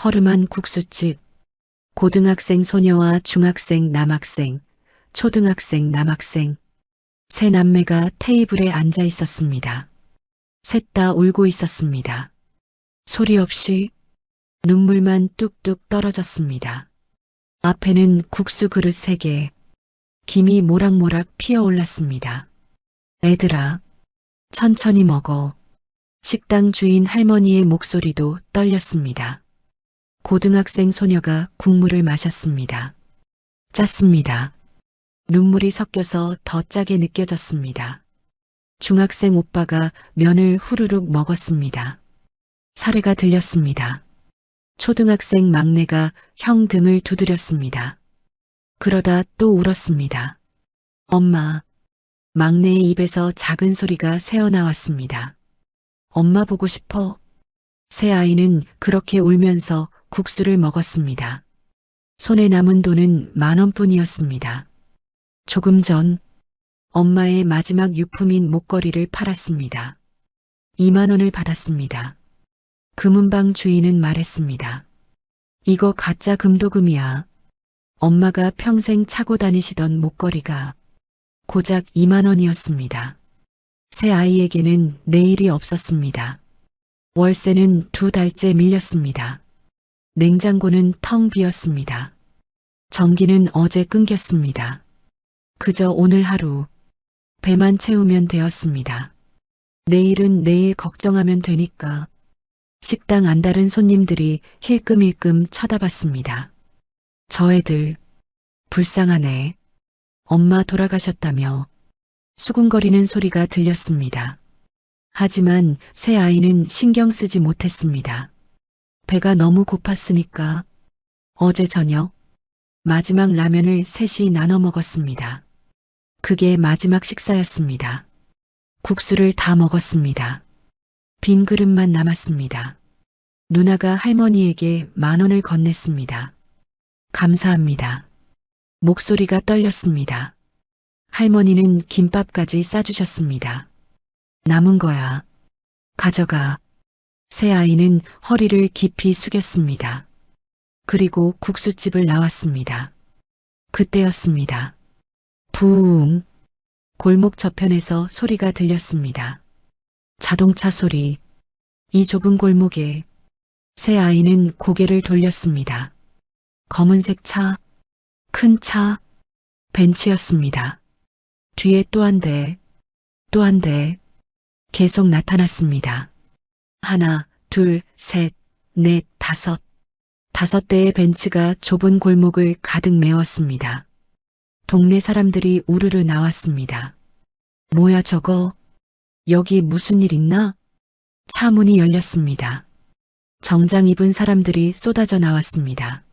허름한 국수집, 고등학생 소녀와 중학생 남학생, 초등학생 남학생, 세 남매가 테이블에 앉아 있었습니다. 셋 다 울고 있었습니다. 소리 없이 눈물만 뚝뚝 떨어졌습니다. 앞에는 국수 그릇 3개, 김이 모락모락 피어올랐습니다. 애들아, 천천히 먹어. 식당 주인 할머니의 목소리도 떨렸습니다. 고등학생 소녀가 국물을 마셨습니다. 짰습니다. 눈물이 섞여서 더 짜게 느껴졌습니다. 중학생 오빠가 면을 후루룩 먹었습니다. 사례가 들렸습니다. 초등학생 막내가 형 등을 두드렸습니다. 그러다 또 울었습니다. 엄마, 막내의 입에서 작은 소리가 새어나왔습니다. 엄마 보고 싶어. 새 아이는 그렇게 울면서 국수를 먹었습니다. 손에 남은 돈은 10,000원뿐이었습니다. 조금 전 엄마의 마지막 유품인 목걸이를 팔았습니다. 20,000원을 받았습니다. 금은방 주인은 말했습니다. 이거 가짜 금도금이야. 엄마가 평생 차고 다니시던 목걸이가 고작 20,000원이었습니다. 새 아이에게는 내일이 없었습니다. 월세는 2달째 밀렸습니다. 냉장고는 텅 비었습니다. 전기는 어제 끊겼습니다. 그저 오늘 하루 배만 채우면 되었습니다. 내일은 내일 걱정하면 되니까. 식당 안다른 손님들이 힐끔힐끔 쳐다봤습니다. 저 애들 불쌍하네. 엄마 돌아가셨다며 수군거리는 소리가 들렸습니다. 하지만 새 아이는 신경 쓰지 못했습니다. 배가 너무 고팠으니까 어제 저녁 마지막 라면을 셋이 나눠 먹었습니다. 그게 마지막 식사였습니다. 국수를 다 먹었습니다. 빈 그릇만 남았습니다. 누나가 할머니에게 10,000원을 건넸습니다. 감사합니다. 목소리가 떨렸습니다. 할머니는 김밥까지 싸주셨습니다. 남은 거야. 가져가. 새 아이는 허리를 깊이 숙였습니다. 그리고 국수집을 나왔습니다. 그때였습니다. 부웅. 골목 저편에서 소리가 들렸습니다. 자동차 소리. 이 좁은 골목에 새 아이는 고개를 돌렸습니다. 검은색 차, 큰 차, 벤츠였습니다. 뒤에 또 한 대, 또 한 대, 계속 나타났습니다. 하나, 둘, 셋, 넷, 다섯. 5대의 벤츠가 좁은 골목을 가득 메웠습니다. 동네 사람들이 우르르 나왔습니다. 뭐야 저거? 여기 무슨 일 있나? 차 문이 열렸습니다. 정장 입은 사람들이 쏟아져 나왔습니다.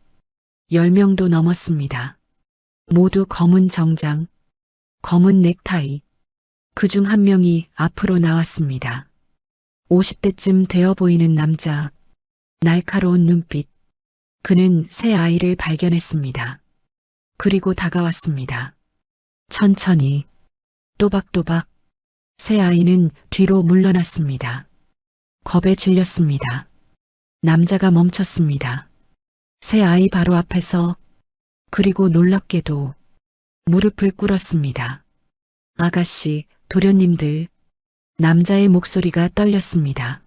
10명도 넘었습니다. 모두 검은 정장, 검은 넥타이. 그중 한 명이 앞으로 나왔습니다. 50대쯤 되어 보이는 남자, 날카로운 눈빛. 그는 새 아이를 발견했습니다. 그리고 다가왔습니다. 천천히, 또박또박. 새 아이는 뒤로 물러났습니다. 겁에 질렸습니다. 남자가 멈췄습니다. 새 아이 바로 앞에서, 그리고 놀랍게도 무릎을 꿇었습니다. 아가씨, 도련님들. 남자의 목소리가 떨렸습니다.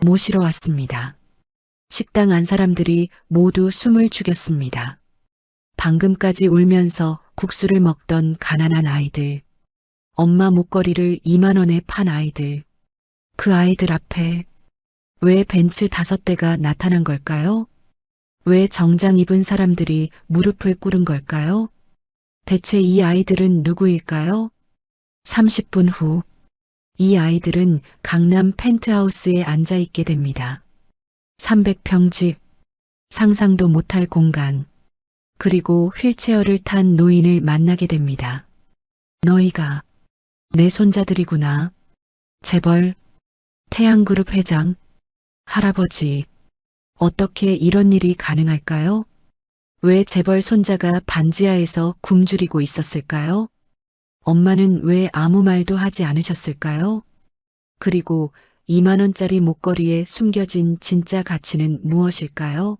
모시러 왔습니다. 식당 안 사람들이 모두 숨을 죽였습니다. 방금까지 울면서 국수를 먹던 가난한 아이들. 엄마 목걸이를 20,000원에 판 아이들. 그 아이들 앞에 왜 벤츠 5대가 나타난 걸까요? 왜 정장 입은 사람들이 무릎을 꿇은 걸까요? 대체 이 아이들은 누구일까요? 30분 후, 이 아이들은 강남 펜트하우스에 앉아 있게 됩니다. 300평 집, 상상도 못할 공간, 그리고 휠체어를 탄 노인을 만나게 됩니다. 너희가 내 손자들이구나. 재벌, 태양그룹 회장, 할아버지. 어떻게 이런 일이 가능할까요? 왜 재벌 손자가 반지하에서 굶주리고 있었을까요? 엄마는 왜 아무 말도 하지 않으셨을까요? 그리고 20,000원짜리 목걸이에 숨겨진 진짜 가치는 무엇일까요?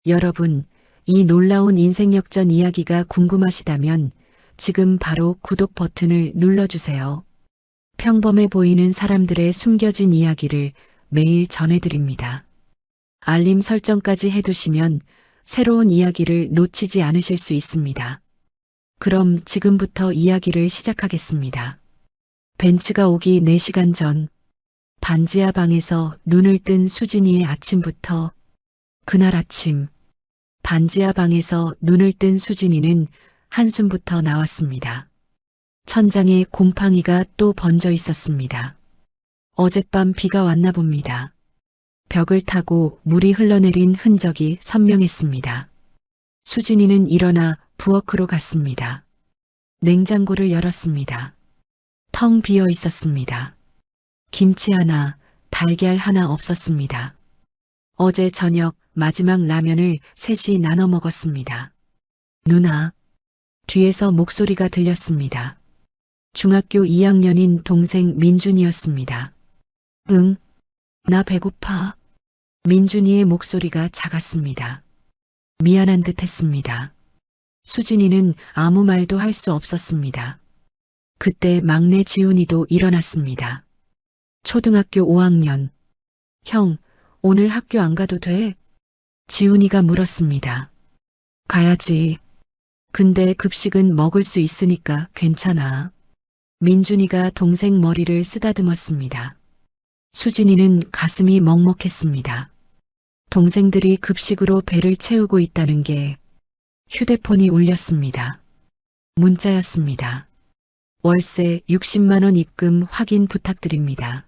여러분, 이 놀라운 인생 역전 이야기가 궁금하시다면 지금 바로 구독 버튼을 눌러주세요. 평범해 보이는 사람들의 숨겨진 이야기를 매일 전해드립니다. 알림 설정까지 해두시면 새로운 이야기를 놓치지 않으실 수 있습니다. 그럼 지금부터 이야기를 시작하겠습니다. 벤츠가 오기 4시간 전, 반지하 방에서 눈을 뜬 수진이의 아침부터 그날 아침, 반지하 방에서 눈을 뜬 수진이는 한숨부터 나왔습니다. 천장에 곰팡이가 또 번져 있었습니다. 어젯밤 비가 왔나 봅니다. 벽을 타고 물이 흘러내린 흔적이 선명했습니다. 수진이는 일어나 부엌으로 갔습니다. 냉장고를 열었습니다. 텅 비어 있었습니다. 김치 하나, 달걀 하나 없었습니다. 어제 저녁 마지막 라면을 셋이 나눠 먹었습니다. 누나, 뒤에서 목소리가 들렸습니다. 중학교 2학년인 동생 민준이었습니다. 응, 나 배고파. 민준이의 목소리가 작았습니다. 미안한 듯 했습니다. 수진이는 아무 말도 할 수 없었습니다. 그때 막내 지훈이도 일어났습니다. 초등학교 5학년. 형, 오늘 학교 안 가도 돼? 지훈이가 물었습니다. 가야지. 근데 급식은 먹을 수 있으니까 괜찮아. 민준이가 동생 머리를 쓰다듬었습니다. 수진이는 가슴이 먹먹했습니다. 동생들이 급식으로 배를 채우고 있다는 게 휴대폰이 울렸습니다. 문자였습니다. 월세 60만 원 입금 확인 부탁드립니다.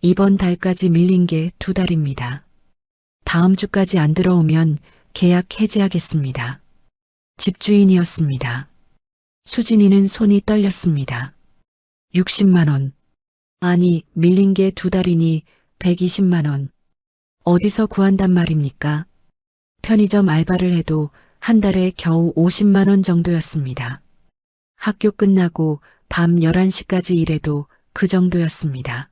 이번 달까지 밀린 게 2달입니다. 다음 주까지 안 들어오면 계약 해지하겠습니다. 집주인이었습니다. 수진이는 손이 떨렸습니다. 60만 원. 아니, 밀린 게 2달이니 120만 원. 어디서 구한단 말입니까? 편의점 알바를 해도 한 달에 겨우 50만 원 정도였습니다. 학교 끝나고 밤 11시까지 일해도 그 정도였습니다.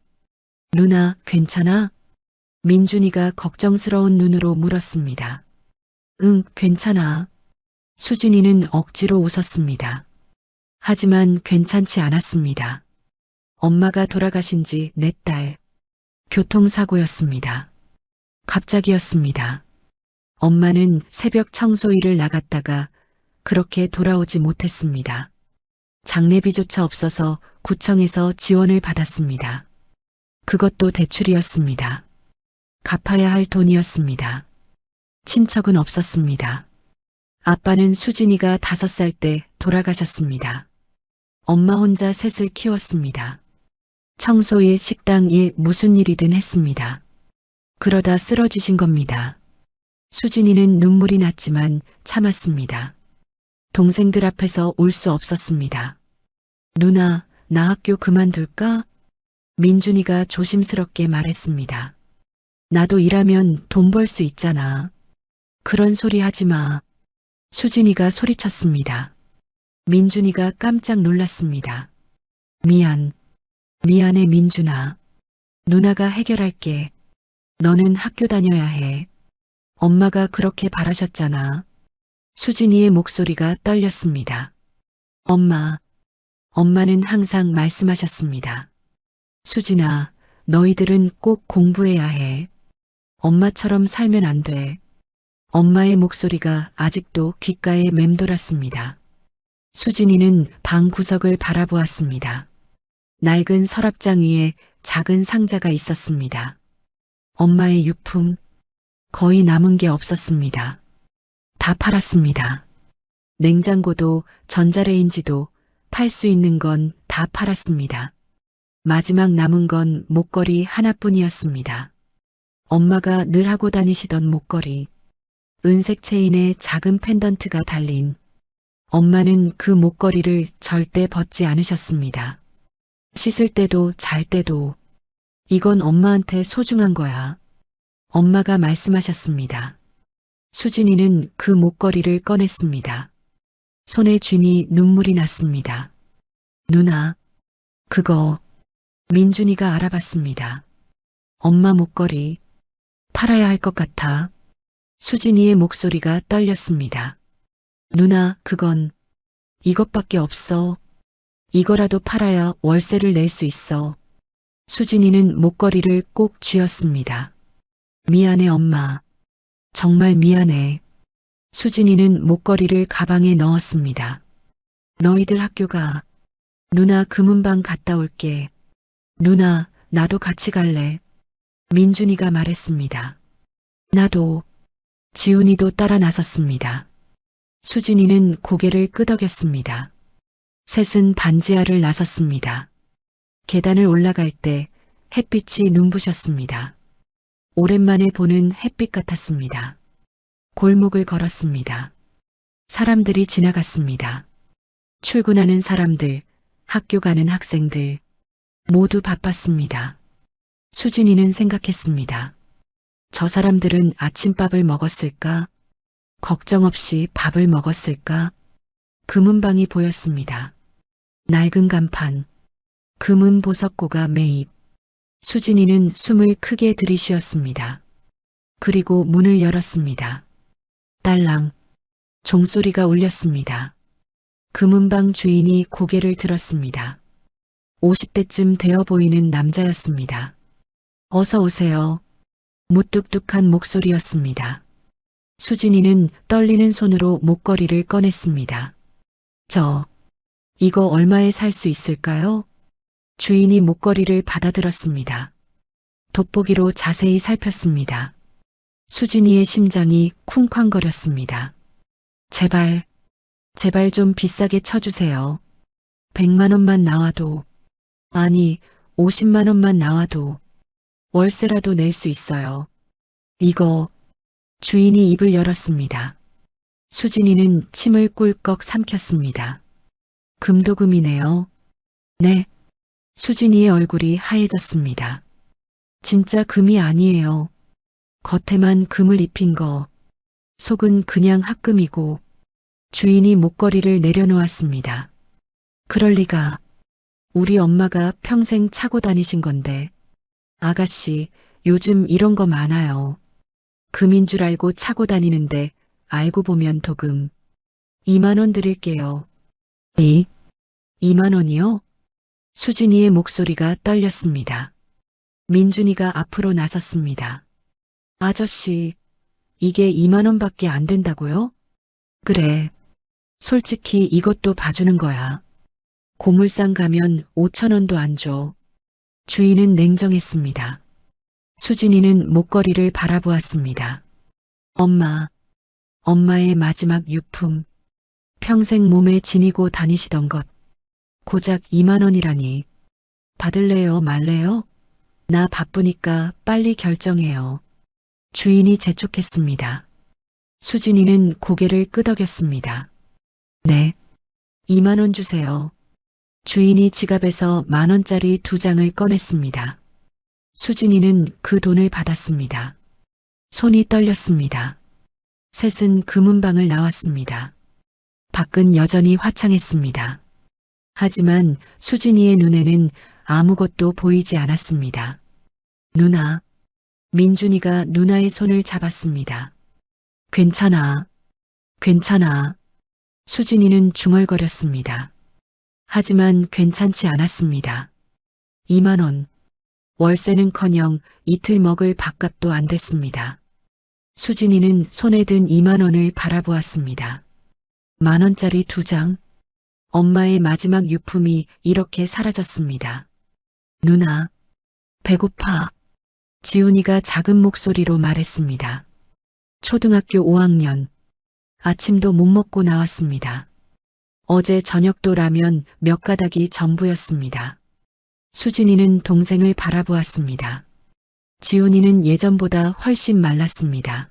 누나, 괜찮아? 민준이가 걱정스러운 눈으로 물었습니다. 응, 괜찮아. 수진이는 억지로 웃었습니다. 하지만 괜찮지 않았습니다. 엄마가 돌아가신 지 4달. 교통사고였습니다. 갑자기였습니다. 엄마는 새벽 청소일을 나갔다가 그렇게 돌아오지 못했습니다. 장례비조차 없어서 구청에서 지원을 받았습니다. 그것도 대출이었습니다. 갚아야 할 돈이었습니다. 친척은 없었습니다. 아빠는 수진이가 5살 때 돌아가셨습니다. 엄마 혼자 셋을 키웠습니다. 청소일, 식당일, 무슨 일이든 했습니다. 그러다 쓰러지신 겁니다. 수진이는 눈물이 났지만 참았습니다. 동생들 앞에서 울 수 없었습니다. 누나, 나 학교 그만둘까? 민준이가 조심스럽게 말했습니다. 나도 일하면 돈 벌 수 있잖아. 그런 소리 하지 마. 수진이가 소리쳤습니다. 민준이가 깜짝 놀랐습니다. 미안해 민준아. 누나가 해결할게. 너는 학교 다녀야 해. 엄마가 그렇게 바라셨잖아. 수진이의 목소리가 떨렸습니다. 엄마는 항상 말씀하셨습니다. 수진아, 너희들은 꼭 공부해야 해. 엄마처럼 살면 안 돼. 엄마의 목소리가 아직도 귓가에 맴돌았습니다. 수진이는 방 구석을 바라보았습니다. 낡은 서랍장 위에 작은 상자가 있었습니다. 엄마의 유품, 거의 남은 게 없었습니다. 다 팔았습니다. 냉장고도 전자레인지도 팔 수 있는 건 다 팔았습니다. 마지막 남은 건 목걸이 하나뿐이었습니다. 엄마가 늘 하고 다니시던 목걸이, 은색 체인에 작은 펜던트가 달린. 엄마는 그 목걸이를 절대 벗지 않으셨습니다. 씻을 때도 잘 때도 이건 엄마한테 소중한 거야. 엄마가 말씀하셨습니다. 수진이는 그 목걸이를 꺼냈습니다. 손에 쥐니 눈물이 났습니다. 누나, 그거 민준이가 알아봤습니다. 엄마 목걸이 팔아야 할 것 같아. 수진이의 목소리가 떨렸습니다. 누나, 그건 이것밖에 없어. 이거라도 팔아야 월세를 낼 수 있어. 수진이는 목걸이를 꼭 쥐었습니다. 미안해, 엄마. 정말 미안해. 수진이는 목걸이를 가방에 넣었습니다. 너희들 학교가. 누나, 금은방 갔다 올게. 누나, 나도 같이 갈래. 민준이가 말했습니다. 나도. 지훈이도 따라 나섰습니다. 수진이는 고개를 끄덕였습니다. 셋은 반지하를 나섰습니다. 계단을 올라갈 때 햇빛이 눈부셨습니다. 오랜만에 보는 햇빛 같았습니다. 골목을 걸었습니다. 사람들이 지나갔습니다. 출근하는 사람들, 학교 가는 학생들, 모두 바빴습니다. 수진이는 생각했습니다. 저 사람들은 아침밥을 먹었을까? 걱정 없이 밥을 먹었을까? 금은방이 보였습니다. 낡은 간판, 금은 보석고가 매입. 수진이는 숨을 크게 들이쉬었습니다. 그리고 문을 열었습니다. 딸랑, 종소리가 울렸습니다. 금은방 주인이 고개를 들었습니다. 50대쯤 되어 보이는 남자였습니다. 어서 오세요. 무뚝뚝한 목소리였습니다. 수진이는 떨리는 손으로 목걸이를 꺼냈습니다. 이거 얼마에 살 수 있을까요? 주인이 목걸이를 받아들었습니다. 돋보기로 자세히 살폈습니다. 수진이의 심장이 쿵쾅거렸습니다. 제발 좀 비싸게 쳐주세요. 100만 원만 나와도, 아니 50만 원만 나와도 월세라도 낼 수 있어요. 이거. 주인이 입을 열었습니다. 수진이는 침을 꿀꺽 삼켰습니다. 금도금이네요. 네. 수진이의 얼굴이 하얘졌습니다. 진짜 금이 아니에요. 겉에만 금을 입힌 거. 속은 그냥 합금이고. 주인이 목걸이를 내려놓았습니다. 그럴 리가. 우리 엄마가 평생 차고 다니신 건데. 아가씨, 요즘 이런 거 많아요. 금인 줄 알고 차고 다니는데 알고 보면 도금. 2만 원 드릴게요. 2만 원이요? 수진이의 목소리가 떨렸습니다. 민준이가 앞으로 나섰습니다. 아저씨, 이게 2만 원밖에 안 된다고요? 그래. 솔직히 이것도 봐주는 거야. 고물상 가면 5천 원도 안 줘. 주인은 냉정했습니다. 수진이는 목걸이를 바라보았습니다. 엄마의 마지막 유품. 평생 몸에 지니고 다니시던 것. 고작 2만 원이라니. 받을래요, 말래요? 나 바쁘니까 빨리 결정해요. 주인이 재촉했습니다. 수진이는 고개를 끄덕였습니다. 네. 2만 원 주세요. 주인이 지갑에서 10,000원짜리 2장을 꺼냈습니다. 수진이는 그 돈을 받았습니다. 손이 떨렸습니다. 셋은 금은방을 나왔습니다. 밖은 여전히 화창했습니다. 하지만 수진이의 눈에는 아무것도 보이지 않았습니다. 누나. 민준이가 누나의 손을 잡았습니다. 괜찮아. 수진이는 중얼거렸습니다. 하지만 괜찮지 않았습니다. 2만 원. 월세는커녕 이틀 먹을 밥값도 안 됐습니다. 수진이는 손에 든 2만 원을 바라보았습니다. 10,000원짜리 2장. 엄마의 마지막 유품이 이렇게 사라졌습니다. 누나, 배고파. 지훈이가 작은 목소리로 말했습니다. 초등학교 5학년. 아침도 못 먹고 나왔습니다. 어제 저녁도 라면 몇 가닥이 전부였습니다. 수진이는 동생을 바라보았습니다. 지훈이는 예전보다 훨씬 말랐습니다.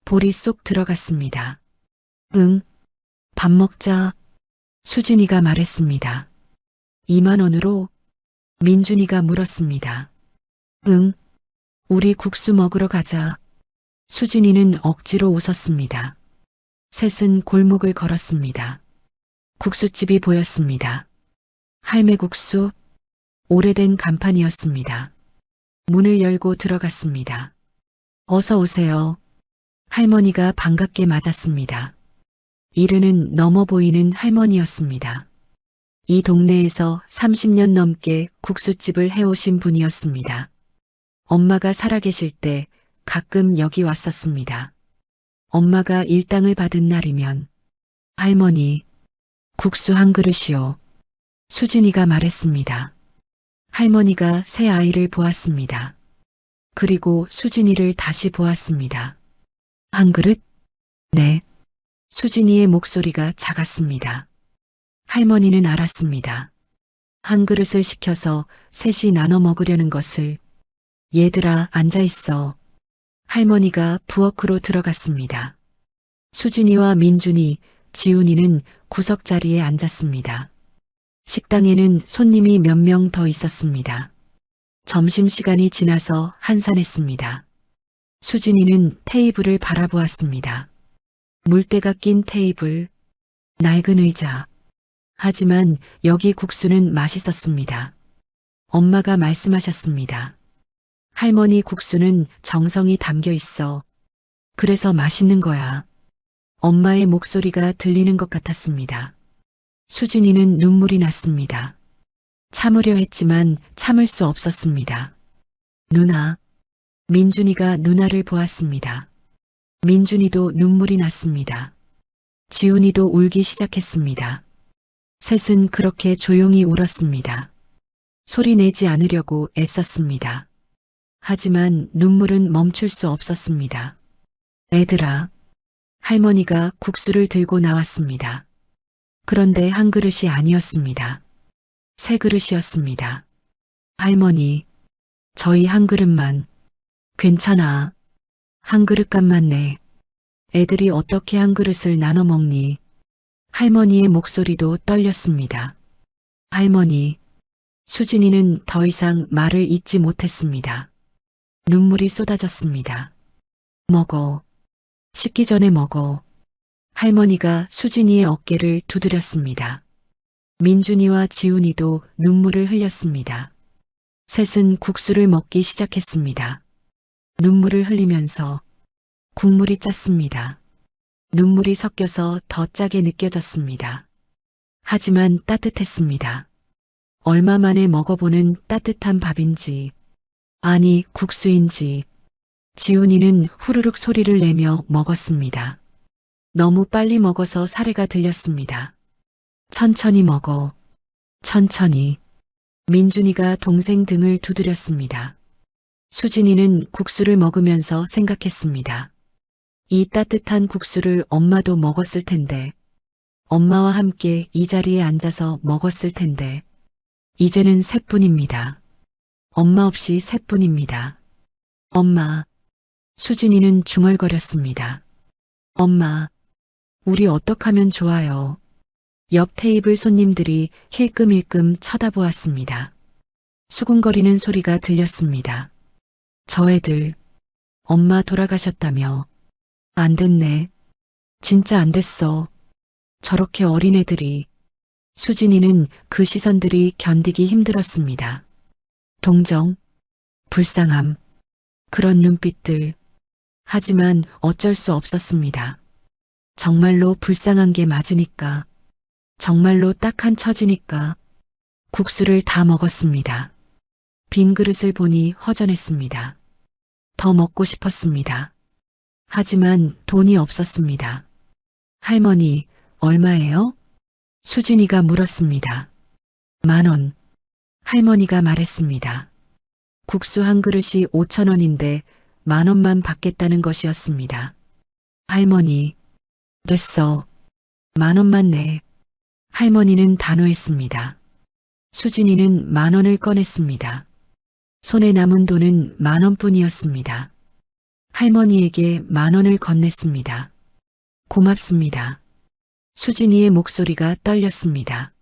볼이 쏙 들어갔습니다. 응, 밥 먹자. 수진이가 말했습니다. 2만 원으로? 민준이가 물었습니다. 응, 우리 국수 먹으러 가자. 수진이는 억지로 웃었습니다. 셋은 골목을 걸었습니다. 국수집이 보였습니다. 할매국수. 오래된 간판이었습니다. 문을 열고 들어갔습니다. 어서 오세요. 할머니가 반갑게 맞았습니다. 이르는 넘어 보이는 할머니였습니다. 이 동네에서 30년 넘게 국수집을 해오신 분이었습니다. 엄마가 살아계실 때 가끔 여기 왔었습니다. 엄마가 일당을 받은 날이면 할머니, 국수 한 그릇이요. 수진이가 말했습니다. 할머니가 새 아이를 보았습니다. 그리고 수진이를 다시 보았습니다. 한 그릇? 네. 수진이의 목소리가 작았습니다. 할머니는 알았습니다. 한 그릇을 시켜서 셋이 나눠 먹으려는 것을. 얘들아, 앉아있어. 할머니가 부엌으로 들어갔습니다. 수진이와 민준이, 지훈이는 구석자리에 앉았습니다. 식당에는 손님이 몇 명 더 있었습니다. 점심시간이 지나서 한산했습니다. 수진이는 테이블을 바라보았습니다. 물때가 낀 테이블, 낡은 의자. 하지만 여기 국수는 맛있었습니다. 엄마가 말씀하셨습니다. 할머니 국수는 정성이 담겨 있어. 그래서 맛있는 거야. 엄마의 목소리가 들리는 것 같았습니다. 수진이는 눈물이 났습니다. 참으려 했지만 참을 수 없었습니다. 누나. 민준이가 누나를 보았습니다. 민준이도 눈물이 났습니다. 지훈이도 울기 시작했습니다. 셋은 그렇게 조용히 울었습니다. 소리 내지 않으려고 애썼습니다. 하지만 눈물은 멈출 수 없었습니다. 애들아. 할머니가 국수를 들고 나왔습니다. 그런데 한 그릇이 아니었습니다. 세 그릇이었습니다. 할머니, 저희 한 그릇만. 괜찮아. 한 그릇값만 내. 애들이 어떻게 한 그릇을 나눠 먹니? 할머니의 목소리도 떨렸습니다. 할머니. 수진이는 더 이상 말을 잇지 못했습니다. 눈물이 쏟아졌습니다. 먹어. 식기 전에 먹어. 할머니가 수진이의 어깨를 두드렸습니다. 민준이와 지훈이도 눈물을 흘렸습니다. 셋은 국수를 먹기 시작했습니다. 눈물을 흘리면서 국물이 짰습니다. 눈물이 섞여서 더 짜게 느껴졌습니다. 하지만 따뜻했습니다. 얼마 만에 먹어보는 따뜻한 밥인지, 아니 국수인지, 지훈이는 후루룩 소리를 내며 먹었습니다. 너무 빨리 먹어서 사례가 들렸습니다. 천천히 먹어. 천천히. 민준이가 동생 등을 두드렸습니다. 수진이는 국수를 먹으면서 생각했습니다. 이 따뜻한 국수를 엄마도 먹었을 텐데, 엄마와 함께 이 자리에 앉아서 먹었을 텐데, 이제는 셋뿐입니다. 엄마 없이 셋뿐입니다. 엄마. 수진이는 중얼거렸습니다. 엄마. 우리 어떡하면 좋아요. 옆 테이블 손님들이 힐끔힐끔 쳐다보았습니다. 수군거리는 소리가 들렸습니다. 저 애들, 엄마 돌아가셨다며. 안 됐네. 진짜 안 됐어. 저렇게 어린 애들이. 수진이는 그 시선들이 견디기 힘들었습니다. 동정, 불쌍함, 그런 눈빛들. 하지만 어쩔 수 없었습니다. 정말로 불쌍한 게 맞으니까. 정말로 딱한 처지니까. 국수를 다 먹었습니다. 빈 그릇을 보니 허전했습니다. 더 먹고 싶었습니다. 하지만 돈이 없었습니다. 할머니, 얼마예요? 수진이가 물었습니다. 10,000원. 할머니가 말했습니다. 국수 한 그릇이 5,000원인데 10,000원만 받겠다는 것이었습니다. 할머니, 됐어. 10,000원만 내. 할머니는 단호했습니다. 수진이는 10,000원을 꺼냈습니다. 손에 남은 돈은 10,000원뿐이었습니다. 할머니에게 10,000원을 건넸습니다. 고맙습니다. 수진이의 목소리가 떨렸습니다.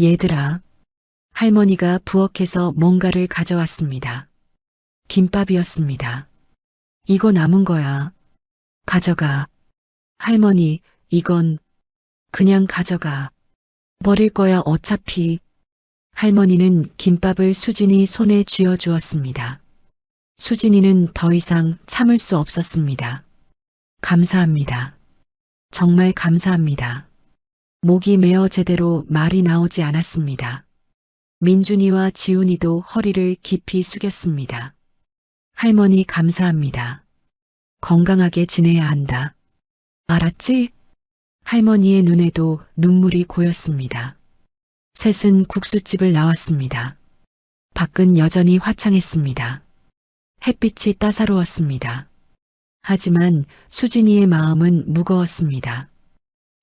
얘들아. 할머니가 부엌에서 뭔가를 가져왔습니다. 김밥이었습니다. 이거 남은 거야. 가져가. 할머니, 이건 그냥 가져가. 버릴 거야 어차피. 할머니는 김밥을 수진이 손에 쥐어 주었습니다. 수진이는 더 이상 참을 수 없었습니다. 감사합니다. 정말 감사합니다. 목이 메어 제대로 말이 나오지 않았습니다. 민준이와 지훈이도 허리를 깊이 숙였습니다. 할머니 감사합니다. 건강하게 지내야 한다. 알았지? 할머니의 눈에도 눈물이 고였습니다. 셋은 국수집을 나왔습니다. 밖은 여전히 화창했습니다. 햇빛이 따사로웠습니다. 하지만 수진이의 마음은 무거웠습니다.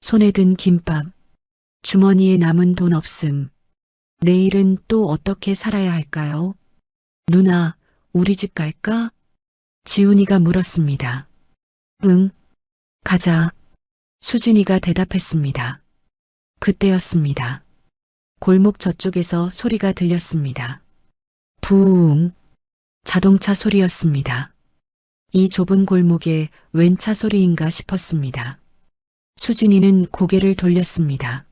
손에 든 김밥, 주머니에 남은 돈 없음. 내일은 또 어떻게 살아야 할까요? 누나, 우리 집 갈까? 지훈이가 물었습니다. 응, 가자. 수진이가 대답했습니다. 그때였습니다. 골목 저쪽에서 소리가 들렸습니다. 부웅. 자동차 소리였습니다. 이 좁은 골목에 웬 차 소리인가 싶었습니다. 수진이는 고개를 돌렸습니다.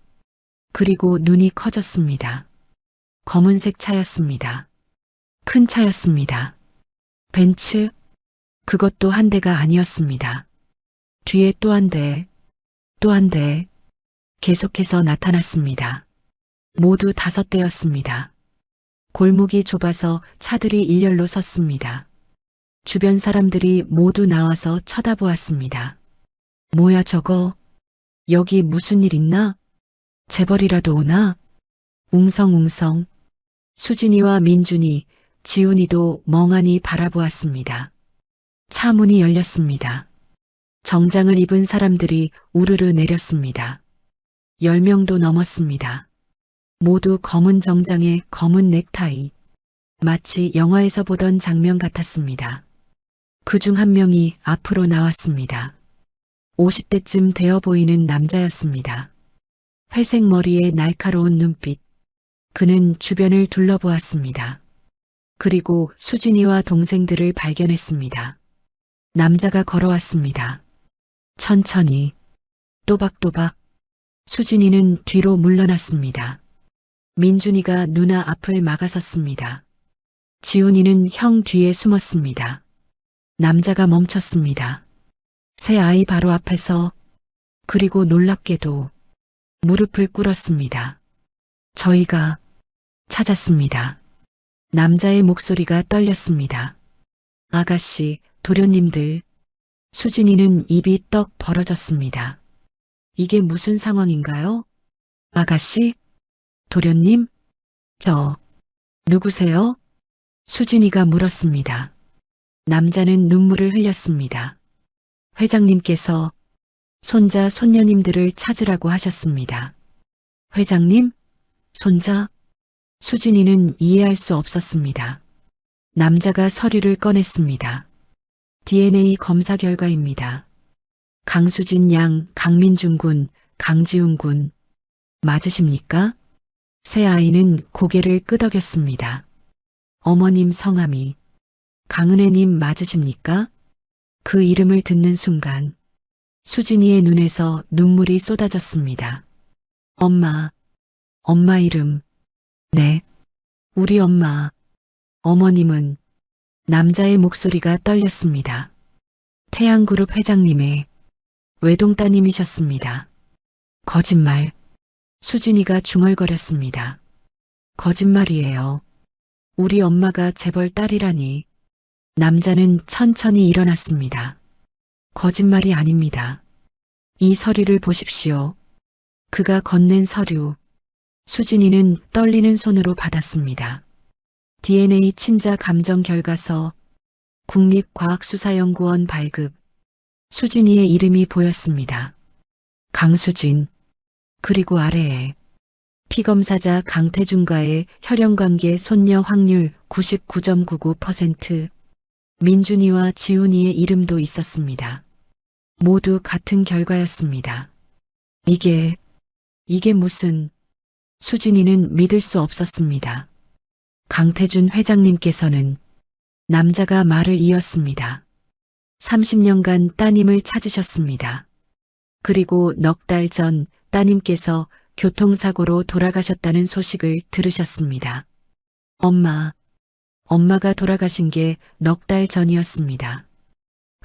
그리고 눈이 커졌습니다. 검은색 차였습니다. 큰 차였습니다. 벤츠? 그것도 한 대가 아니었습니다. 뒤에 또 한 대, 또 한 대, 계속해서 나타났습니다. 모두 5대였습니다. 골목이 좁아서 차들이 일렬로 섰습니다. 주변 사람들이 모두 나와서 쳐다보았습니다. 뭐야 저거? 여기 무슨 일 있나? 재벌이라도 오나? 웅성웅성. 수진이와 민준이, 지훈이도 멍하니 바라보았습니다. 차 문이 열렸습니다. 정장을 입은 사람들이 우르르 내렸습니다. 10명도 넘었습니다. 모두 검은 정장에 검은 넥타이. 마치 영화에서 보던 장면 같았습니다. 그중 한 명이 앞으로 나왔습니다. 50대쯤 되어 보이는 남자였습니다. 회색 머리에 날카로운 눈빛. 그는 주변을 둘러보았습니다. 그리고 수진이와 동생들을 발견했습니다. 남자가 걸어왔습니다. 천천히, 또박또박. 수진이는 뒤로 물러났습니다. 민준이가 누나 앞을 막아섰습니다. 지훈이는 형 뒤에 숨었습니다. 남자가 멈췄습니다. 새 아이 바로 앞에서, 그리고 놀랍게도 무릎을 꿇었습니다. 저희가 찾았습니다. 남자의 목소리가 떨렸습니다. 아가씨, 도련님들. 수진이는 입이 떡 벌어졌습니다. 이게 무슨 상황인가요? 아가씨? 도련님? 누구세요? 수진이가 물었습니다. 남자는 눈물을 흘렸습니다. 회장님께서 손자, 손녀님들을 찾으라고 하셨습니다. 회장님? 손자? 수진이는 이해할 수 없었습니다. 남자가 서류를 꺼냈습니다. DNA 검사 결과입니다. 강수진 양, 강민준 군, 강지훈 군. 맞으십니까? 새 아이는 고개를 끄덕였습니다. 어머님 성함이 강은혜님 맞으십니까? 그 이름을 듣는 순간 수진이의 눈에서 눈물이 쏟아졌습니다. 엄마 이름. 네, 우리 엄마. 어머님은. 남자의 목소리가 떨렸습니다. 태양그룹 회장님의 외동따님이셨습니다. 거짓말. 수진이가 중얼거렸습니다. 거짓말이에요. 우리 엄마가 재벌 딸이라니. 남자는 천천히 일어났습니다. 거짓말이 아닙니다. 이 서류를 보십시오. 그가 건넨 서류. 수진이는 떨리는 손으로 받았습니다. DNA 친자 감정 결과서, 국립과학수사연구원 발급. 수진이의 이름이 보였습니다. 강수진. 그리고 아래에 피검사자 강태준과의 혈연관계 손녀 확률 99.99%. 민준이와 지훈이의 이름도 있었습니다. 모두 같은 결과였습니다. 이게 무슨... 수진이는 믿을 수 없었습니다. 강태준 회장님께서는. 남자가 말을 이었습니다. 30년간 따님을 찾으셨습니다. 그리고 넉 달 전 따님께서 교통사고로 돌아가셨다는 소식을 들으셨습니다. 엄마가 돌아가신 게 넉 달 전이었습니다.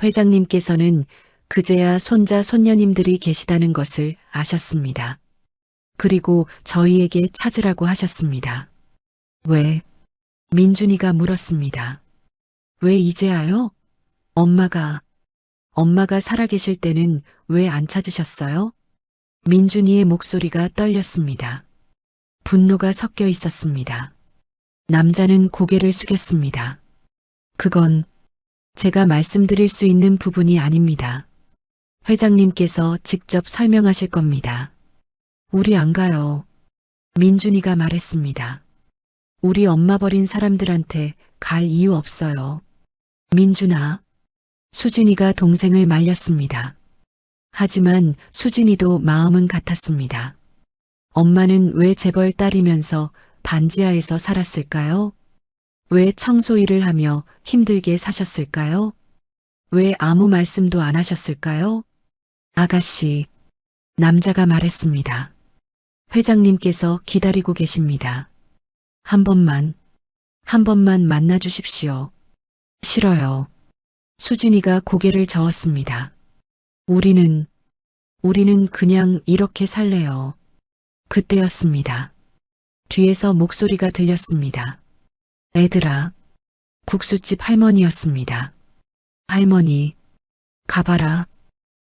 회장님께서는 그제야 손자 손녀님들이 계시다는 것을 아셨습니다. 그리고 저희에게 찾으라고 하셨습니다. 왜? 민준이가 물었습니다. 왜 이제야요? 엄마가 살아계실 때는 왜 안 찾으셨어요? 민준이의 목소리가 떨렸습니다. 분노가 섞여 있었습니다. 남자는 고개를 숙였습니다. 그건 제가 말씀드릴 수 있는 부분이 아닙니다. 회장님께서 직접 설명하실 겁니다. 우리 안 가요. 민준이가 말했습니다. 우리 엄마 버린 사람들한테 갈 이유 없어요. 민준아. 수진이가 동생을 말렸습니다. 하지만 수진이도 마음은 같았습니다. 엄마는 왜 재벌 딸이면서 반지하에서 살았을까요? 왜 청소 일을 하며 힘들게 사셨을까요? 왜 아무 말씀도 안 하셨을까요? 아가씨, 남자가 말했습니다. 회장님께서 기다리고 계십니다. 한 번만 만나 주십시오. 싫어요. 수진이가 고개를 저었습니다. 우리는 그냥 이렇게 살래요. 그때였습니다. 뒤에서 목소리가 들렸습니다. 애들아, 국수집 할머니였습니다. 할머니, 가봐라.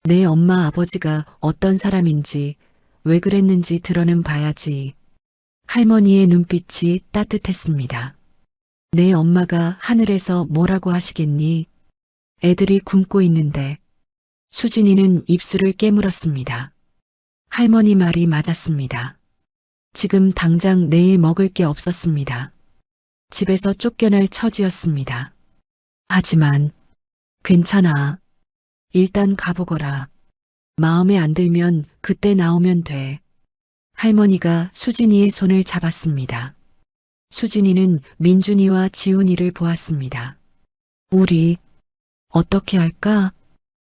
내 엄마 아버지가 어떤 사람인지 왜 그랬는지 들어는 봐야지. 할머니의 눈빛이 따뜻했습니다. 내 엄마가 하늘에서 뭐라고 하시겠니? 애들이 굶고 있는데. 수진이는 입술을 깨물었습니다. 할머니 말이 맞았습니다. 지금 당장 내일 먹을 게 없었습니다. 집에서 쫓겨날 처지였습니다. 하지만 괜찮아. 일단 가보거라. 마음에 안 들면 그때 나오면 돼. 할머니가 수진이의 손을 잡았습니다. 수진이는 민준이와 지훈이를 보았습니다. 우리 어떻게 할까?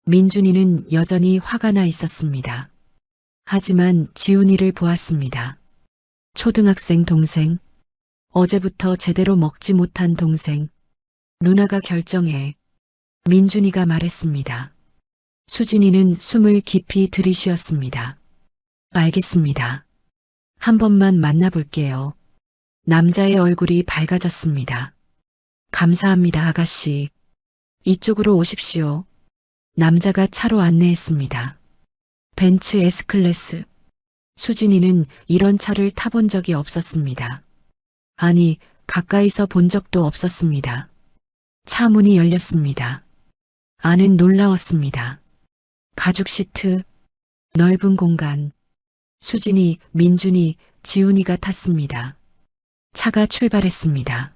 민준이는 여전히 화가 나 있었습니다. 하지만 지훈이를 보았습니다. 초등학생 동생, 어제부터 제대로 먹지 못한 동생, 누나가 결정해. 민준이가 말했습니다. 수진이는 숨을 깊이 들이쉬었습니다. 알겠습니다. 한 번만 만나볼게요. 남자의 얼굴이 밝아졌습니다. 감사합니다, 아가씨. 이쪽으로 오십시오. 남자가 차로 안내했습니다. 벤츠 S클래스. 수진이는 이런 차를 타본 적이 없었습니다. 아니, 가까이서 본 적도 없었습니다. 차 문이 열렸습니다. 안은 놀라웠습니다. 가죽 시트, 넓은 공간. 수진이, 민준이, 지훈이가 탔습니다. 차가 출발했습니다.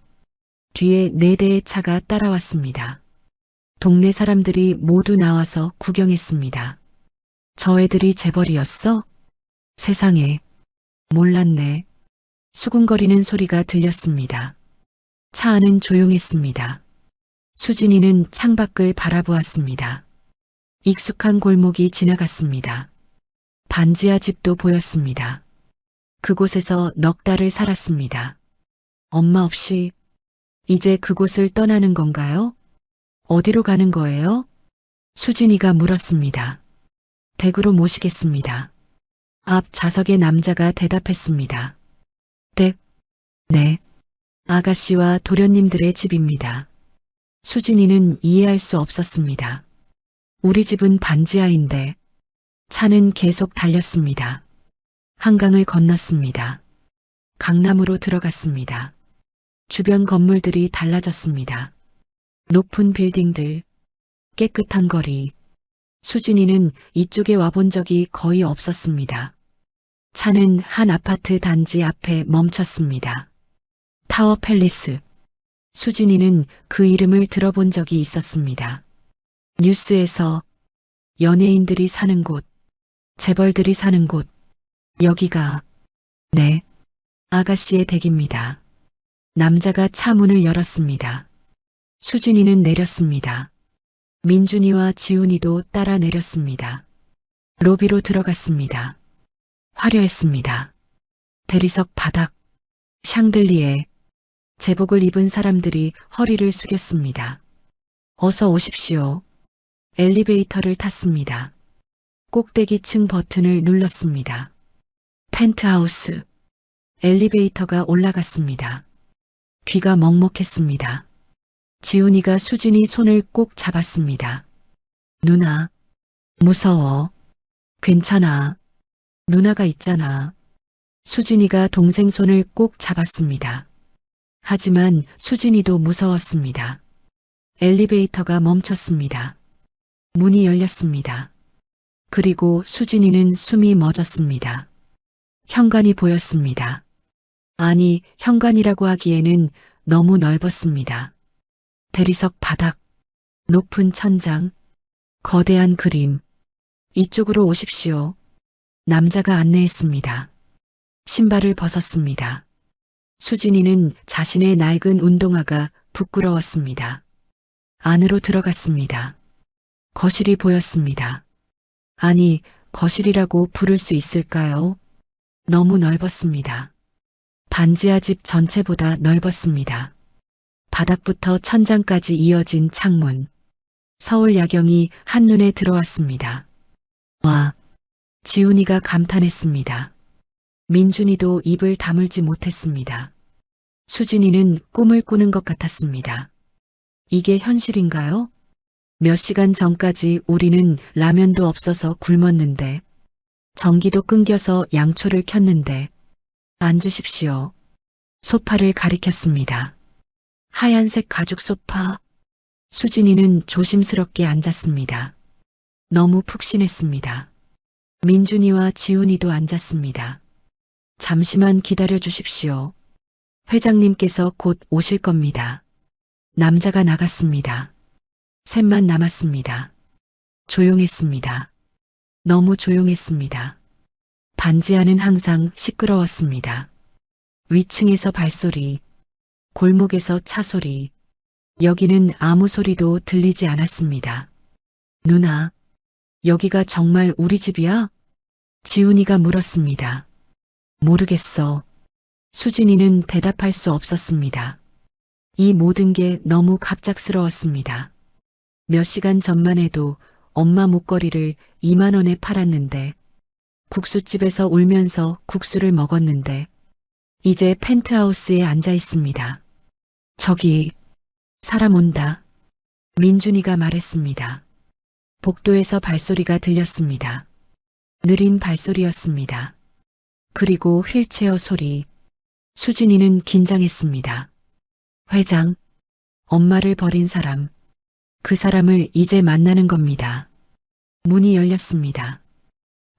뒤에 4대의 차가 따라왔습니다. 동네 사람들이 모두 나와서 구경했습니다. 저 애들이 재벌이었어? 세상에, 몰랐네. 수군거리는 소리가 들렸습니다. 차 안은 조용했습니다. 수진이는 창밖을 바라보았습니다. 익숙한 골목이 지나갔습니다. 반지하 집도 보였습니다. 그곳에서 넉 달을 살았습니다. 엄마 없이 이제 그곳을 떠나는 건가요? 어디로 가는 거예요? 수진이가 물었습니다. 댁으로 모시겠습니다. 앞 좌석의 남자가 대답했습니다. 댁? 네. 아가씨와 도련님들의 집입니다. 수진이는 이해할 수 없었습니다. 우리 집은 반지하인데. 차는 계속 달렸습니다. 한강을 건넜습니다. 강남으로 들어갔습니다. 주변 건물들이 달라졌습니다. 높은 빌딩들, 깨끗한 거리. 수진이는 이쪽에 와본 적이 거의 없었습니다. 차는 한 아파트 단지 앞에 멈췄습니다. 타워 팰리스. 수진이는 그 이름을 들어본 적이 있었습니다. 뉴스에서 연예인들이 사는 곳, 재벌들이 사는 곳, 여기가, 네, 아가씨의 댁입니다. 남자가 차 문을 열었습니다. 수진이는 내렸습니다. 민준이와 지훈이도 따라 내렸습니다. 로비로 들어갔습니다. 화려했습니다. 대리석 바닥, 샹들리에, 제복을 입은 사람들이 허리를 숙였습니다. 어서 오십시오. 엘리베이터를 탔습니다. 꼭대기층 버튼을 눌렀습니다. 펜트하우스. 엘리베이터가 올라갔습니다. 귀가 먹먹했습니다. 지훈이가 수진이 손을 꼭 잡았습니다. 누나, 무서워. 괜찮아. 누나가 있잖아. 수진이가 동생 손을 꼭 잡았습니다. 하지만 수진이도 무서웠습니다. 엘리베이터가 멈췄습니다. 문이 열렸습니다. 그리고 수진이는 숨이 멎었습니다. 현관이 보였습니다. 아니, 현관이라고 하기에는 너무 넓었습니다. 대리석 바닥, 높은 천장, 거대한 그림. 이쪽으로 오십시오. 남자가 안내했습니다. 신발을 벗었습니다. 수진이는 자신의 낡은 운동화가 부끄러웠습니다. 안으로 들어갔습니다. 거실이 보였습니다. 아니, 거실이라고 부를 수 있을까요? 너무 넓었습니다. 반지하 집 전체보다 넓었습니다. 바닥부터 천장까지 이어진 창문. 서울 야경이 한눈에 들어왔습니다. 와, 지훈이가 감탄했습니다. 민준이도 입을 다물지 못했습니다. 수진이는 꿈을 꾸는 것 같았습니다. 이게 현실인가요? 몇 시간 전까지 우리는 라면도 없어서 굶었는데, 전기도 끊겨서 양초를 켰는데, 앉으십시오. 소파를 가리켰습니다. 하얀색 가죽 소파. 수진이는 조심스럽게 앉았습니다. 너무 푹신했습니다. 민준이와 지훈이도 앉았습니다. 잠시만 기다려 주십시오. 회장님께서 곧 오실 겁니다. 남자가 나갔습니다. 셋만 남았습니다. 조용했습니다. 너무 조용했습니다. 반지하는 항상 시끄러웠습니다. 위층에서 발소리, 골목에서 차소리, 여기는 아무 소리도 들리지 않았습니다. 누나, 여기가 정말 우리 집이야? 지훈이가 물었습니다. 모르겠어. 수진이는 대답할 수 없었습니다. 이 모든 게 너무 갑작스러웠습니다. 몇 시간 전만 해도 엄마 목걸이를 2만 원에 팔았는데, 국수집에서 울면서 국수를 먹었는데, 이제 펜트하우스에 앉아 있습니다. 저기, 사람 온다. 민준이가 말했습니다. 복도에서 발소리가 들렸습니다. 느린 발소리였습니다. 그리고 휠체어 소리. 수진이는 긴장했습니다. 회장, 엄마를 버린 사람. 그 사람을 이제 만나는 겁니다. 문이 열렸습니다.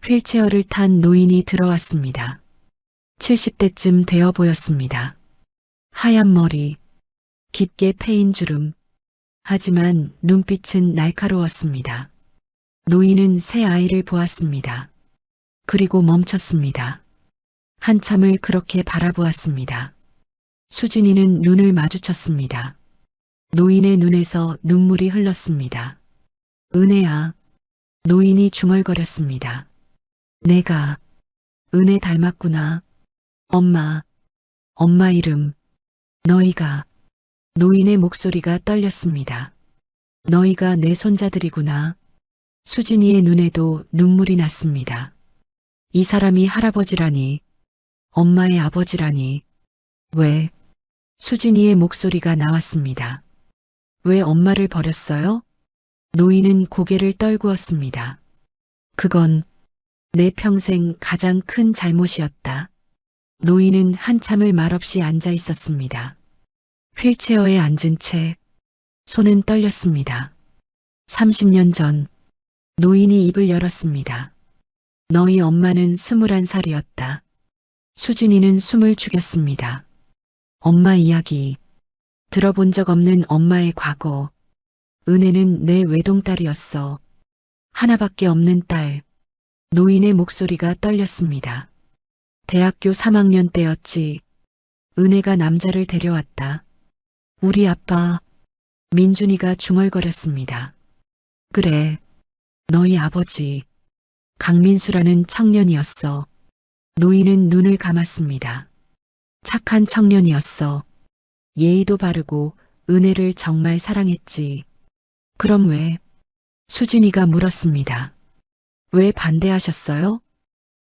휠체어를 탄 노인이 들어왔습니다. 70대쯤 되어 보였습니다. 하얀 머리, 깊게 패인 주름. 하지만 눈빛은 날카로웠습니다. 노인은 새 아이를 보았습니다. 그리고 멈췄습니다. 한참을 그렇게 바라보았습니다. 수진이는 눈을 마주쳤습니다. 노인의 눈에서 눈물이 흘렀습니다. 은혜야. 노인이 중얼거렸습니다. 내가 은혜 닮았구나. 엄마 이름. 너희가. 노인의 목소리가 떨렸습니다. 너희가 내 손자들이구나. 수진이의 눈에도 눈물이 났습니다. 이 사람이 할아버지라니. 엄마의 아버지라니. 왜? 수진이의 목소리가 나왔습니다. 왜 엄마를 버렸어요? 노인은 고개를 떨구었습니다. 그건 내 평생 가장 큰 잘못이었다. 노인은 한참을 말없이 앉아 있었습니다. 휠체어에 앉은 채 손은 떨렸습니다. 30년 전 노인이 입을 열었습니다. 너희 엄마는 21살이었다. 수진이는 숨을 죽였습니다. 엄마 이야기, 들어본 적 없는 엄마의 과거. 은혜는 내 외동딸이었어. 하나밖에 없는 딸. 노인의 목소리가 떨렸습니다. 대학교 3학년 때였지. 은혜가 남자를 데려왔다. 우리 아빠. 민준이가 중얼거렸습니다. 그래, 너희 아버지. 강민수라는 청년이었어. 노인은 눈을 감았습니다. 착한 청년이었어. 예의도 바르고 은혜를 정말 사랑했지. 그럼 왜? 수진이가 물었습니다. 왜 반대하셨어요?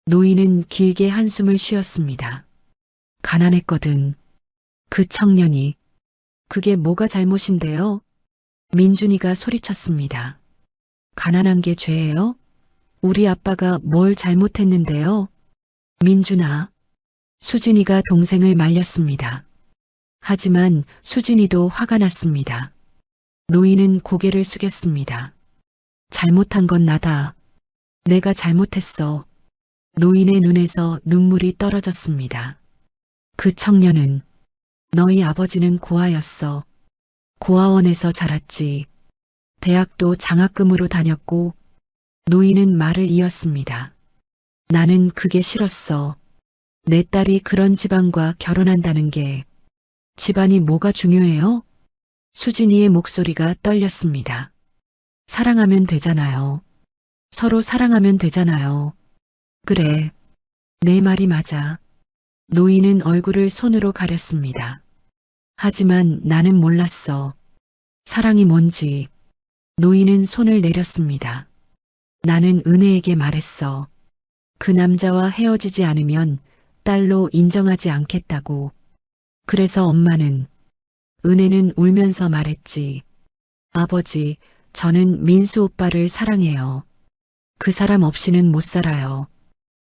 노인은 길게 한숨을 쉬었습니다. 가난했거든. 그 청년이. 그게 뭐가 잘못인데요? 민준이가 소리쳤습니다. 가난한 게 죄예요? 우리 아빠가 뭘 잘못했는데요? 민준아. 수진이가 동생을 말렸습니다. 하지만 수진이도 화가 났습니다. 노인은 고개를 숙였습니다. 잘못한 건 나다. 내가 잘못했어. 노인의 눈에서 눈물이 떨어졌습니다. 그 청년은 너희 아버지는 고아였어. 고아원에서 자랐지. 대학도 장학금으로 다녔고 노인은 말을 이었습니다. 나는 그게 싫었어. 내 딸이 그런 집안과 결혼한다는 게 집안이 뭐가 중요해요? 수진이의 목소리가 떨렸습니다. 사랑하면 되잖아요. 서로 사랑하면 되잖아요. 그래. 내 말이 맞아. 노인은 얼굴을 손으로 가렸습니다. 하지만 나는 몰랐어. 사랑이 뭔지. 노인은 손을 내렸습니다. 나는 은혜에게 말했어. 그 남자와 헤어지지 않으면 딸로 인정하지 않겠다고. 그래서 엄마는, 은혜는 울면서 말했지. 아버지, 저는 민수 오빠를 사랑해요. 그 사람 없이는 못 살아요.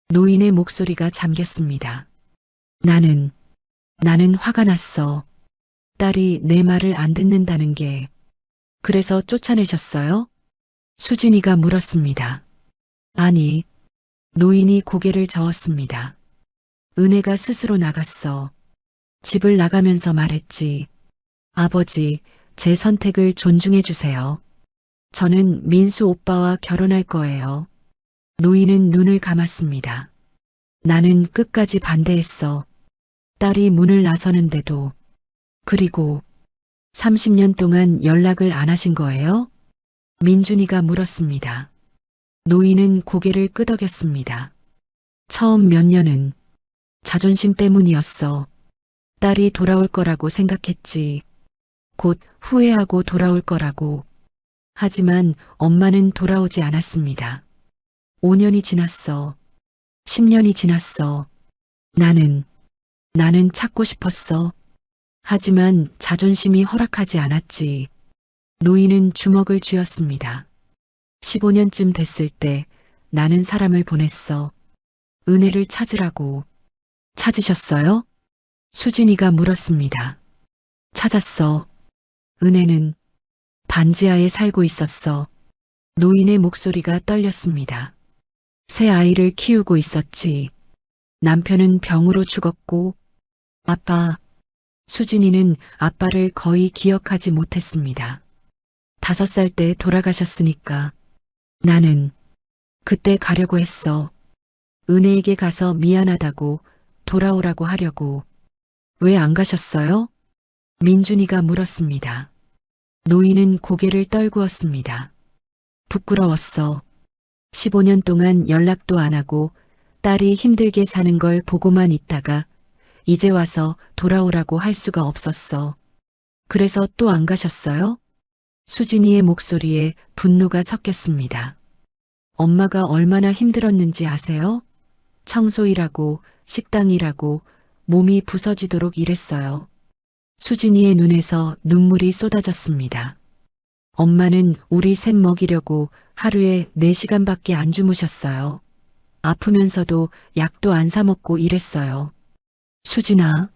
노인의 목소리가 잠겼습니다. 나는 화가 났어. 딸이 내 말을 안 듣는다는 게. 그래서 쫓아내셨어요? 수진이가 물었습니다. 아니, 노인이 고개를 저었습니다. 은혜가 스스로 나갔어. 집을 나가면서 말했지. 아버지, 제 선택을 존중해 주세요. 저는 민수 오빠와 결혼할 거예요. 노인은 눈을 감았습니다. 나는 끝까지 반대했어. 딸이 문을 나서는데도. 그리고 30년 동안 연락을 안 하신 거예요? 민준이가 물었습니다. 노인은 고개를 끄덕였습니다. 처음 몇 년은 자존심 때문이었어. 딸이 돌아올 거라고 생각했지. 곧 후회하고 돌아올 거라고. 하지만 엄마는 돌아오지 않았습니다. 5년이 지났어. 10년이 지났어. 나는 찾고 싶었어. 하지만 자존심이 허락하지 않았지. 노인은 주먹을 쥐었습니다. 15년쯤 됐을 때 나는 사람을 보냈어. 은혜를 찾으라고. 찾으셨어요? 수진이가 물었습니다. 찾았어. 은혜는 반지하에 살고 있었어. 노인의 목소리가 떨렸습니다. 새 아이를 키우고 있었지. 남편은 병으로 죽었고, 아빠, 수진이는 아빠를 거의 기억하지 못했습니다. 5살 때 돌아가셨으니까. 나는 그때 가려고 했어. 은혜에게 가서 미안하다고 돌아오라고 하려고. 왜 안 가셨어요? 민준이가 물었습니다. 노인은 고개를 떨구었습니다. 부끄러웠어. 15년 동안 연락도 안 하고 딸이 힘들게 사는 걸 보고만 있다가 이제 와서 돌아오라고 할 수가 없었어. 그래서 또 안 가셨어요? 수진이의 목소리에 분노가 섞였습니다. 엄마가 얼마나 힘들었는지 아세요? 청소일하고 식당일하고 몸이 부서지도록 일했어요. 수진이의 눈에서 눈물이 쏟아졌습니다. 엄마는 우리 셋 먹이려고 하루에 4시간밖에 안 주무셨어요. 아프면서도 약도 안 사 먹고 일했어요. 수진아.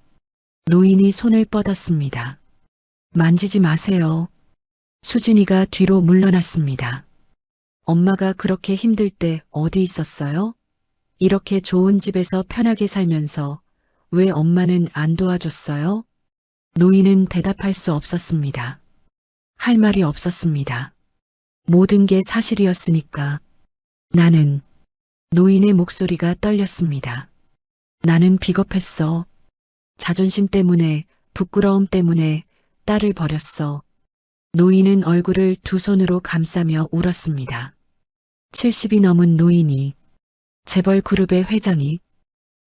노인이 손을 뻗었습니다. 만지지 마세요. 수진이가 뒤로 물러났습니다. 엄마가 그렇게 힘들 때 어디 있었어요? 이렇게 좋은 집에서 편하게 살면서 왜 엄마는 안 도와줬어요? 노인은 대답할 수 없었습니다. 할 말이 없었습니다. 모든 게 사실이었으니까. 나는, 노인의 목소리가 떨렸습니다. 나는 비겁했어. 자존심 때문에, 부끄러움 때문에 딸을 버렸어. 노인은 얼굴을 두 손으로 감싸며 울었습니다. 70이 넘은 노인이, 재벌 그룹의 회장이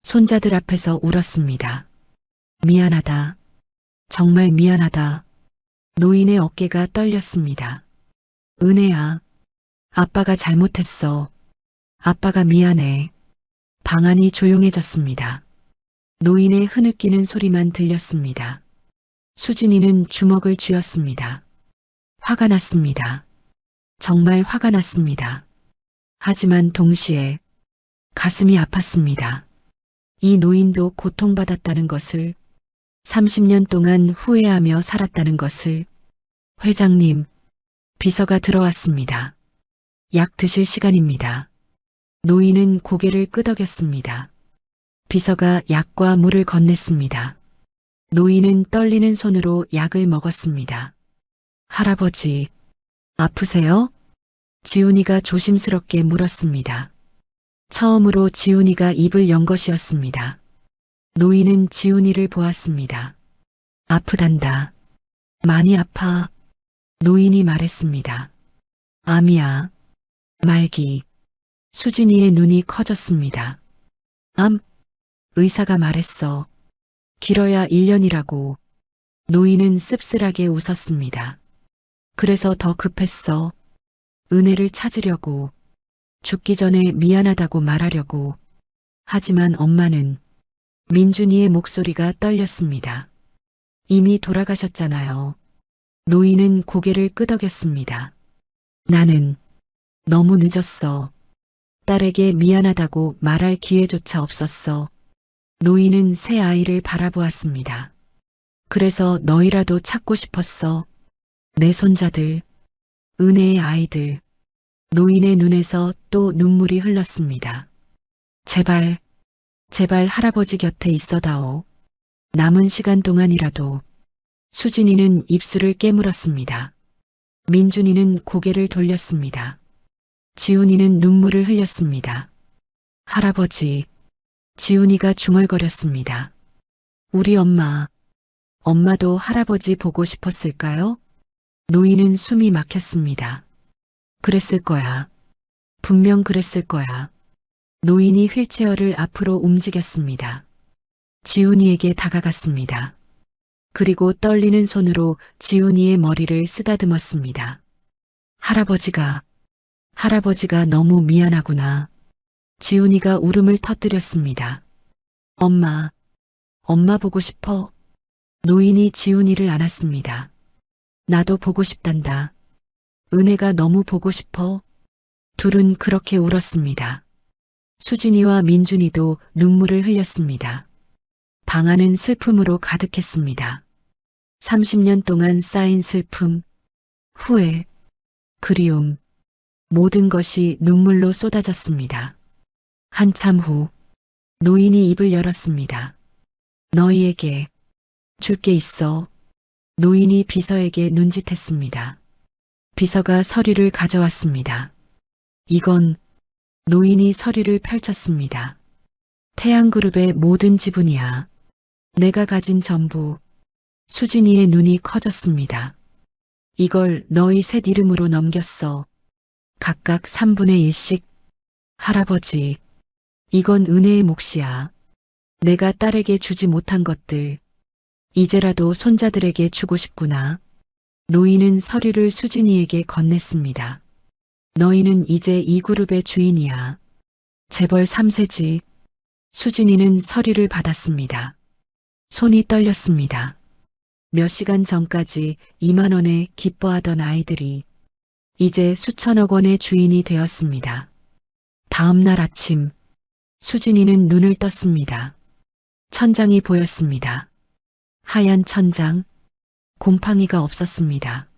손자들 앞에서 울었습니다. 미안하다. 정말 미안하다. 노인의 어깨가 떨렸습니다. 은혜야. 아빠가 잘못했어. 아빠가 미안해. 방 안이 조용해졌습니다. 노인의 흐느끼는 소리만 들렸습니다. 수진이는 주먹을 쥐었습니다. 화가 났습니다. 정말 화가 났습니다. 하지만 동시에 가슴이 아팠습니다. 이 노인도 고통받았다는 것을, 30년 동안 후회하며 살았다는 것을. 회장님, 비서가 들어왔습니다. 약 드실 시간입니다. 노인은 고개를 끄덕였습니다. 비서가 약과 물을 건넸습니다. 노인은 떨리는 손으로 약을 먹었습니다. 할아버지, 아프세요? 지훈이가 조심스럽게 물었습니다. 처음으로 지훈이가 입을 연 것이었습니다. 노인은 지훈이를 보았습니다. 아프단다. 많이 아파. 노인이 말했습니다. 암이야. 말기. 수진이의 눈이 커졌습니다. 암? 의사가 말했어. 길어야 1년이라고. 노인은 씁쓸하게 웃었습니다. 그래서 더 급했어. 은혜를 찾으려고. 죽기 전에 미안하다고 말하려고. 하지만 엄마는. 민준이의 목소리가 떨렸습니다. 이미 돌아가셨잖아요. 노인은 고개를 끄덕였습니다. 나는 너무 늦었어. 딸에게 미안하다고 말할 기회조차 없었어. 노인은 새 아이를 바라보았습니다. 그래서 너희라도 찾고 싶었어. 내 손자들, 은혜의 아이들. 노인의 눈에서 또 눈물이 흘렀습니다. 제발, 제발 할아버지 곁에 있어다오. 남은 시간 동안이라도. 수진이는 입술을 깨물었습니다. 민준이는 고개를 돌렸습니다. 지훈이는 눈물을 흘렸습니다. 할아버지, 지훈이가 중얼거렸습니다. 우리 엄마, 엄마도 할아버지 보고 싶었을까요? 노인은 숨이 막혔습니다. 그랬을 거야. 분명 그랬을 거야. 노인이 휠체어를 앞으로 움직였습니다. 지훈이에게 다가갔습니다. 그리고 떨리는 손으로 지훈이의 머리를 쓰다듬었습니다. 할아버지가 너무 미안하구나. 지훈이가 울음을 터뜨렸습니다. 엄마 보고 싶어. 노인이 지훈이를 안았습니다. 나도 보고 싶단다. 은혜가 너무 보고 싶어. 둘은 그렇게 울었습니다. 수진이와 민준이도 눈물을 흘렸습니다. 방 안은 슬픔으로 가득했습니다. 30년 동안 쌓인 슬픔, 후회, 그리움, 모든 것이 눈물로 쏟아졌습니다. 한참 후 노인이 입을 열었습니다. 너희에게 줄 게 있어. 노인이 비서에게 눈짓했습니다. 비서가 서류를 가져왔습니다. 이건. 노인이 서류를 펼쳤습니다. 태양그룹의 모든 지분이야. 내가 가진 전부. 수진이의 눈이 커졌습니다. 이걸 너희 셋 이름으로 넘겼어. 각각 3분의 1씩. 할아버지, 이건 은혜의 몫이야. 내가 딸에게 주지 못한 것들. 이제라도 손자들에게 주고 싶구나. 노인은 서류를 수진이에게 건넸습니다. 너희는 이제 이 그룹의 주인이야. 재벌 3세지. 수진이는 서류를 받았습니다. 손이 떨렸습니다. 몇 시간 전까지 2만 원에 기뻐하던 아이들이 이제 수천억 원의 주인이 되었습니다. 다음 날 아침 수진이는 눈을 떴습니다. 천장이 보였습니다. 하얀 천장, 곰팡이가 없었습니다.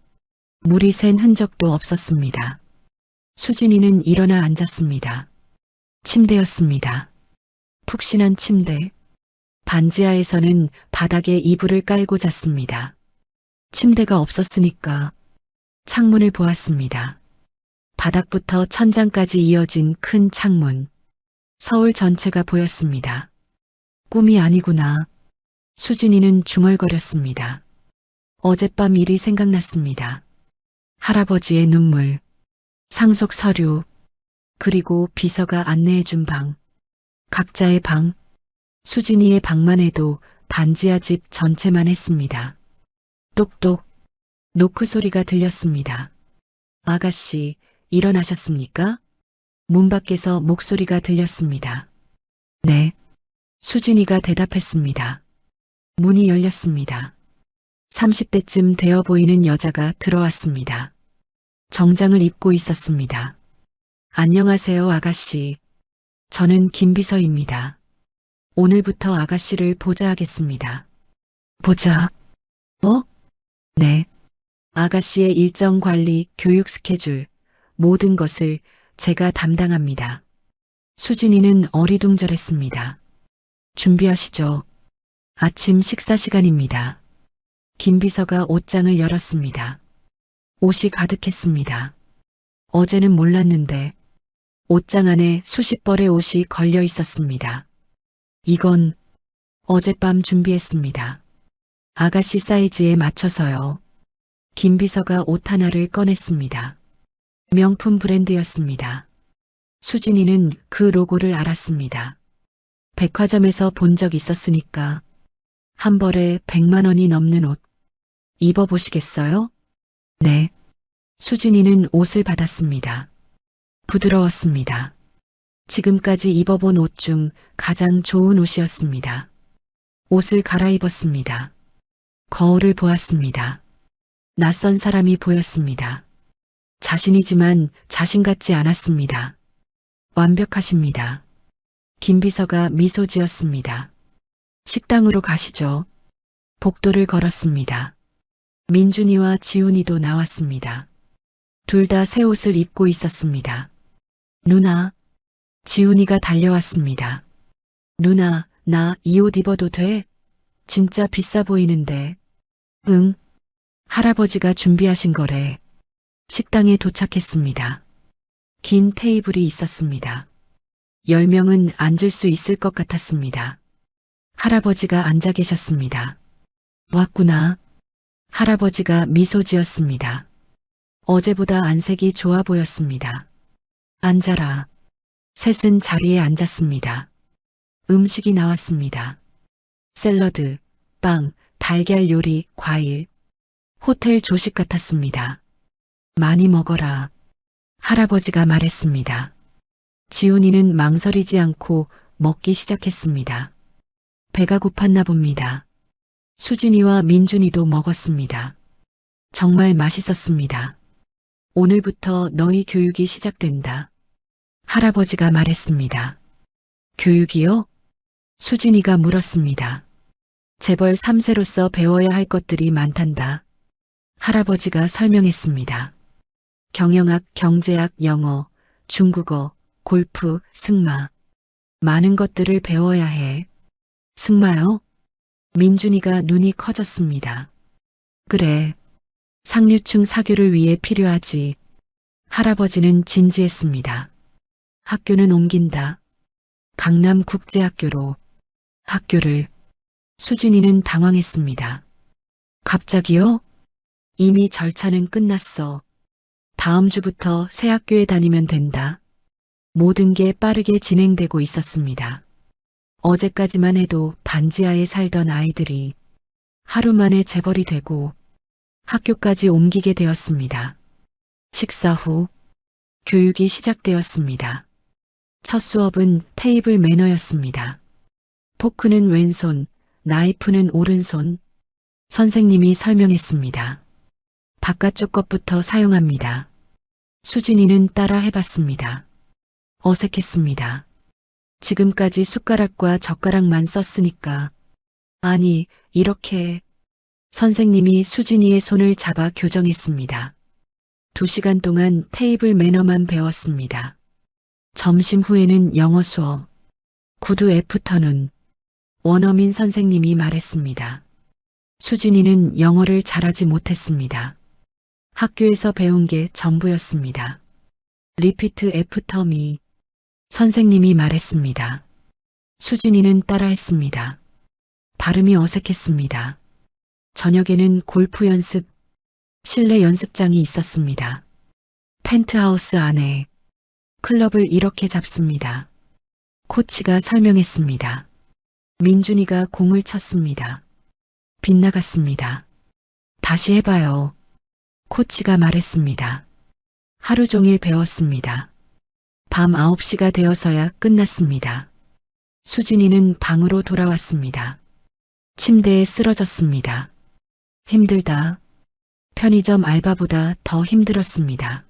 물이 샌 흔적도 없었습니다. 수진이는 일어나 앉았습니다. 침대였습니다. 푹신한 침대. 반지하에서는 바닥에 이불을 깔고 잤습니다. 침대가 없었으니까 창문을 보았습니다. 바닥부터 천장까지 이어진 큰 창문. 서울 전체가 보였습니다. 꿈이 아니구나. 수진이는 중얼거렸습니다. 어젯밤 일이 생각났습니다. 할아버지의 눈물, 상속 서류, 그리고 비서가 안내해준 방. 각자의 방. 수진이의 방만 해도 반지하 집 전체만 했습니다. 똑똑, 노크 소리가 들렸습니다. 아가씨, 일어나셨습니까? 문 밖에서 목소리가 들렸습니다. 네. 수진이가 대답했습니다. 문이 열렸습니다. 30대쯤 되어 보이는 여자가 들어왔습니다. 정장을 입고 있었습니다. 안녕하세요, 아가씨. 저는 김비서입니다. 오늘부터 아가씨를 보자 하겠습니다. 보자. 뭐? 네. 아가씨의 일정 관리, 교육 스케줄, 모든 것을 제가 담당합니다. 수진이는 어리둥절했습니다. 준비하시죠. 아침 식사 시간입니다. 김비서가 옷장을 열었습니다. 옷이 가득했습니다. 어제는 몰랐는데 옷장 안에 수십 벌의 옷이 걸려 있었습니다. 이건 어젯밤 준비했습니다. 아가씨 사이즈에 맞춰서요. 김비서가 옷 하나를 꺼냈습니다. 명품 브랜드였습니다. 수진이는 그 로고를 알았습니다. 백화점에서 본 적 있었으니까 한 벌에 100만 원이 넘는 옷 입어보시겠어요? 네. 수진이는 옷을 받았습니다. 부드러웠습니다. 지금까지 입어본 옷 중 가장 좋은 옷이었습니다. 옷을 갈아입었습니다. 거울을 보았습니다. 낯선 사람이 보였습니다. 자신이지만 자신 같지 않았습니다. 완벽하십니다. 김비서가 미소 지었습니다. 식당으로 가시죠. 복도를 걸었습니다. 민준이와 지훈이도 나왔습니다. 둘 다 새 옷을 입고 있었습니다. 누나, 지훈이가 달려왔습니다. 누나, 나 이 옷 입어도 돼? 진짜 비싸 보이는데. 응. 할아버지가 준비하신 거래. 식당에 도착했습니다. 긴 테이블이 있었습니다. 10명은 앉을 수 있을 것 같았습니다. 할아버지가 앉아 계셨습니다. 왔구나. 할아버지가 미소 지었습니다. 어제보다 안색이 좋아 보였습니다. 앉아라. 셋은 자리에 앉았습니다. 음식이 나왔습니다. 샐러드, 빵, 달걀 요리, 과일. 호텔 조식 같았습니다. 많이 먹어라. 할아버지가 말했습니다. 지훈이는 망설이지 않고 먹기 시작했습니다. 배가 고팠나 봅니다. 수진이와 민준이도 먹었습니다. 정말 맛있었습니다. 오늘부터 너희 교육이 시작된다. 할아버지가 말했습니다. 교육이요? 수진이가 물었습니다. 재벌 3세로서 배워야 할 것들이 많단다. 할아버지가 설명했습니다. 경영학, 경제학, 영어, 중국어, 골프, 승마. 많은 것들을 배워야 해. 승마요? 민준이가 눈이 커졌습니다. 그래. 상류층 사교를 위해 필요하지. 할아버지는 진지했습니다. 학교는 옮긴다. 강남국제학교로. 학교를. 수진이는 당황했습니다. 갑자기요? 이미 절차는 끝났어. 다음 주부터 새 학교에 다니면 된다. 모든 게 빠르게 진행되고 있었습니다. 어제까지만 해도 반지하에 살던 아이들이 하루 만에 재벌이 되고 학교까지 옮기게 되었습니다. 식사 후 교육이 시작되었습니다. 첫 수업은 테이블 매너였습니다. 포크는 왼손, 나이프는 오른손. 선생님이 설명했습니다. 바깥쪽 것부터 사용합니다. 수진이는 따라 해봤습니다. 어색했습니다. 지금까지 숟가락과 젓가락만 썼으니까. 아니, 이렇게. 선생님이 수진이의 손을 잡아 교정했습니다. 2시간 동안 테이블 매너만 배웠습니다. 점심 후에는 영어 수업. 구두 애프터눈. 원어민 선생님이 말했습니다. 수진이는 영어를 잘하지 못했습니다. 학교에서 배운 게 전부였습니다. 리피트 애프터 미. 선생님이 말했습니다. 수진이는 따라했습니다. 발음이 어색했습니다. 저녁에는 골프 연습, 실내 연습장이 있었습니다. 펜트하우스 안에 클럽을 이렇게 잡습니다. 코치가 설명했습니다. 민준이가 공을 쳤습니다. 빗나갔습니다. 다시 해봐요. 코치가 말했습니다. 하루 종일 배웠습니다. 밤 9시가 되어서야 끝났습니다. 수진이는 방으로 돌아왔습니다. 침대에 쓰러졌습니다. 힘들다. 편의점 알바보다 더 힘들었습니다.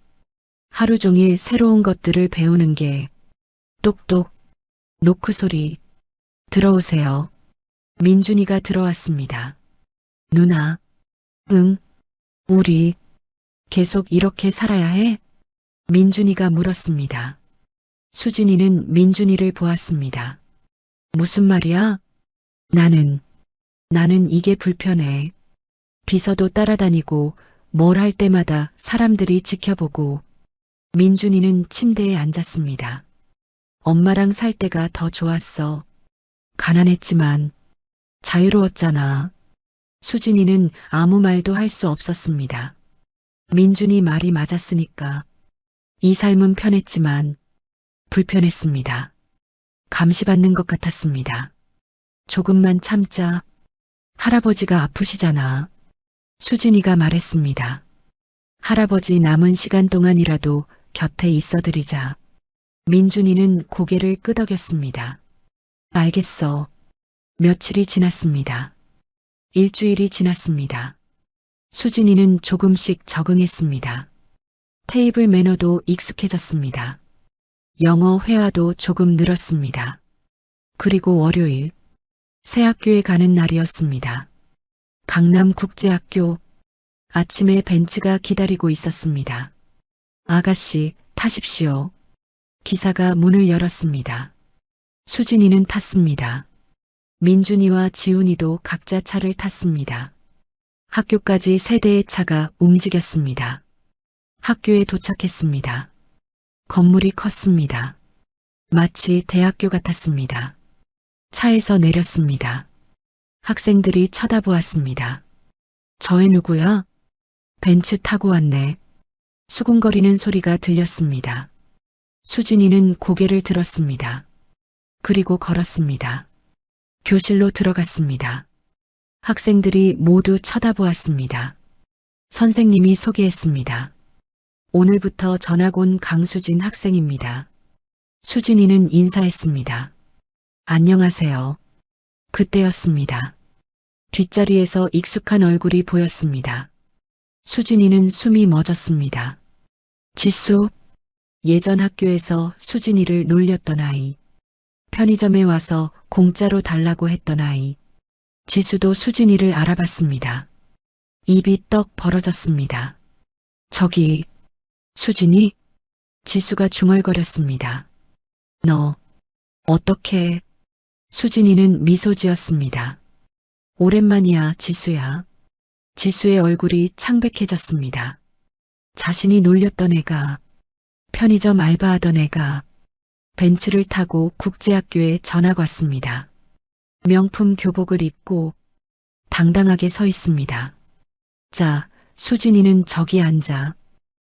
하루 종일 새로운 것들을 배우는 게 똑똑, 노크 소리. 들어오세요. 민준이가 들어왔습니다. 누나. 응. 우리 계속 이렇게 살아야 해? 민준이가 물었습니다. 수진이는 민준이를 보았습니다. 무슨 말이야? 나는 이게 불편해. 비서도 따라다니고 뭘 할 때마다 사람들이 지켜보고. 민준이는 침대에 앉았습니다. 엄마랑 살 때가 더 좋았어. 가난했지만 자유로웠잖아. 수진이는 아무 말도 할 수 없었습니다. 민준이 말이 맞았으니까. 이 삶은 편했지만 불편했습니다. 감시받는 것 같았습니다. 조금만 참자. 할아버지가 아프시잖아. 수진이가 말했습니다. 할아버지 남은 시간 동안이라도 곁에 있어드리자. 민준이는 고개를 끄덕였습니다. 알겠어. 며칠이 지났습니다. 일주일이 지났습니다. 수진이는 조금씩 적응했습니다. 테이블 매너도 익숙해졌습니다. 영어 회화도 조금 늘었습니다. 그리고 월요일, 새 학교에 가는 날이었습니다. 강남국제학교. 아침에 벤츠가 기다리고 있었습니다. 아가씨, 타십시오. 기사가 문을 열었습니다. 수진이는 탔습니다. 민준이와 지훈이도 각자 차를 탔습니다. 학교까지 세 대의 차가 움직였습니다. 학교에 도착했습니다. 건물이 컸습니다. 마치 대학교 같았습니다. 차에서 내렸습니다. 학생들이 쳐다보았습니다. 저 애 누구야? 벤츠 타고 왔네. 수군거리는 소리가 들렸습니다. 수진이는 고개를 들었습니다. 그리고 걸었습니다. 교실로 들어갔습니다. 학생들이 모두 쳐다보았습니다. 선생님이 소개했습니다. 오늘부터 전학 온 강수진 학생입니다. 수진이는 인사했습니다. 안녕하세요. 그때였습니다. 뒷자리에서 익숙한 얼굴이 보였습니다. 수진이는 숨이 멎었습니다. 지수, 예전 학교에서 수진이를 놀렸던 아이. 편의점에 와서 공짜로 달라고 했던 아이. 지수도 수진이를 알아봤습니다. 입이 떡 벌어졌습니다. 저기, 수진이? 지수가 중얼거렸습니다. 너, 어떻게? 수진이는 미소 지었습니다. 오랜만이야, 지수야. 지수의 얼굴이 창백해졌습니다. 자신이 놀렸던 애가, 편의점 알바하던 애가 벤츠를 타고 국제학교에 전학 왔습니다. 명품 교복을 입고 당당하게 서 있습니다. 자, 수진이는 저기 앉아.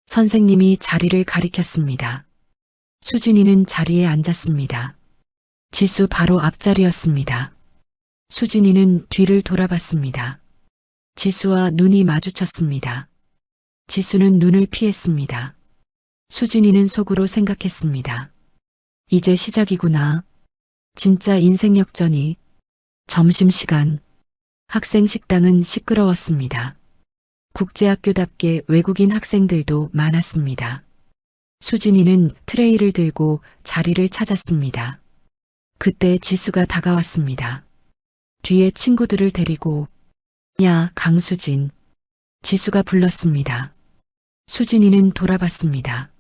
선생님이 자리를 가리켰습니다. 수진이는 자리에 앉았습니다. 지수 바로 앞자리였습니다. 수진이는 뒤를 돌아봤습니다. 지수와 눈이 마주쳤습니다. 지수는 눈을 피했습니다. 수진이는 속으로 생각했습니다. 이제 시작이구나. 진짜 인생 역전이. 점심시간. 학생 식당은 시끄러웠습니다. 국제학교답게 외국인 학생들도 많았습니다. 수진이는 트레이를 들고 자리를 찾았습니다. 그때 지수가 다가왔습니다. 뒤에 친구들을 데리고 야, 강수진. 지수가 불렀습니다. 수진이는 돌아봤습니다.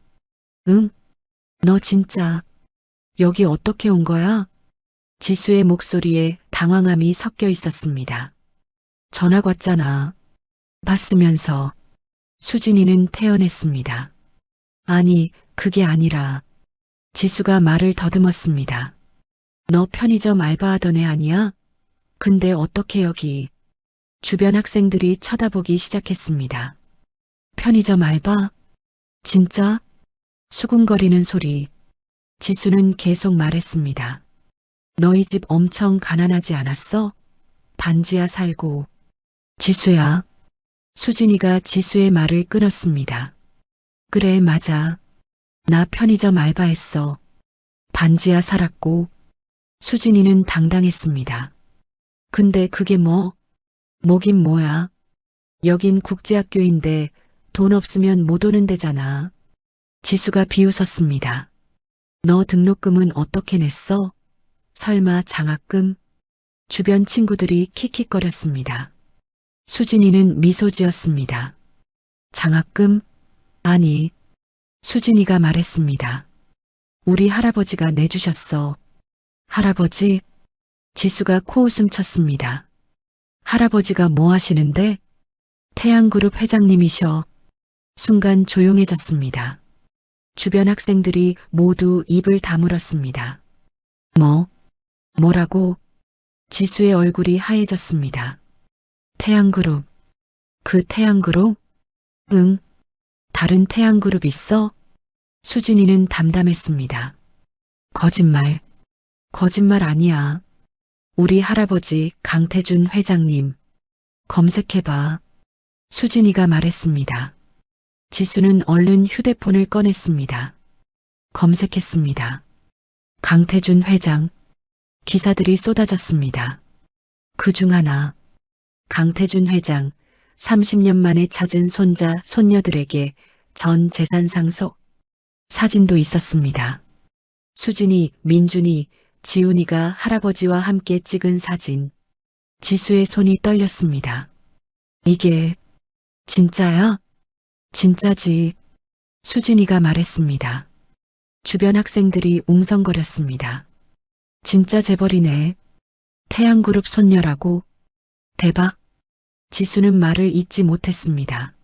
응? 너 진짜 여기 어떻게 온 거야? 지수의 목소리에 당황함이 섞여 있었습니다. 전학 왔잖아. 봤으면서. 수진이는 태연했습니다. 아니, 그게 아니라. 지수가 말을 더듬었습니다. 너 편의점 알바하던 애 아니야? 근데 어떻게 여기? 주변 학생들이 쳐다보기 시작했습니다. 편의점 알바? 진짜? 수군거리는 소리. 지수는 계속 말했습니다. 너희 집 엄청 가난하지 않았어? 반지하 살고. 지수야. 수진이가 지수의 말을 끊었습니다. 그래, 맞아. 나 편의점 알바했어. 반지하 살았고, 수진이는 당당했습니다. 근데 그게 뭐? 뭐긴 뭐야. 여긴 국제학교인데 돈 없으면 못 오는 데잖아. 지수가 비웃었습니다. 너 등록금은 어떻게 냈어? 설마 장학금? 주변 친구들이 킥킥거렸습니다. 수진이는 미소 지었습니다. 장학금? 아니, 수진이가 말했습니다. 우리 할아버지가 내주셨어. 할아버지? 지수가 코웃음 쳤습니다. 할아버지가 뭐 하시는데? 태양그룹 회장님이셔. 순간 조용해졌습니다. 주변 학생들이 모두 입을 다물었습니다. 뭐라고? 지수의 얼굴이 하얘졌습니다. 태양그룹. 그 태양그룹? 응. 다른 태양그룹 있어? 수진이는 담담했습니다. 거짓말. 거짓말 아니야. 우리 할아버지 강태준 회장님. 검색해봐. 수진이가 말했습니다. 지수는 얼른 휴대폰을 꺼냈습니다. 검색했습니다. 강태준 회장. 기사들이 쏟아졌습니다. 그중 하나. 강태준 회장. 30년 만에 찾은 손자, 손녀들에게 전 재산 상속. 사진도 있었습니다. 수진이, 민준이, 지훈이가 할아버지와 함께 찍은 사진. 지수의 손이 떨렸습니다. 이게 진짜야? 진짜지. 수진이가 말했습니다. 주변 학생들이 웅성거렸습니다. 진짜 재벌이네. 태양그룹 손녀라고. 대박. 지수는 말을 잇지 못했습니다.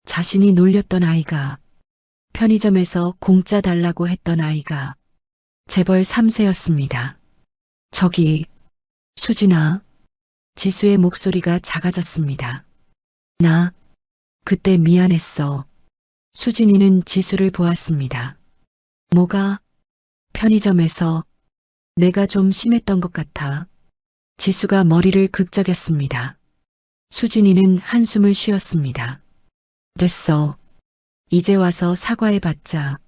자신이 놀렸던 아이가, 편의점에서 공짜 달라고 했던 아이가 재벌 3세였습니다. 저기, 수진아. 지수의 목소리가 작아졌습니다. 나, 그때 미안했어. 수진이는 지수를 보았습니다. 뭐가? 편의점에서 내가 좀 심했던 것 같아. 지수가 머리를 극적였습니다. 수진이는 한숨을 쉬었습니다. 됐어. 이제 와서 사과해봤자.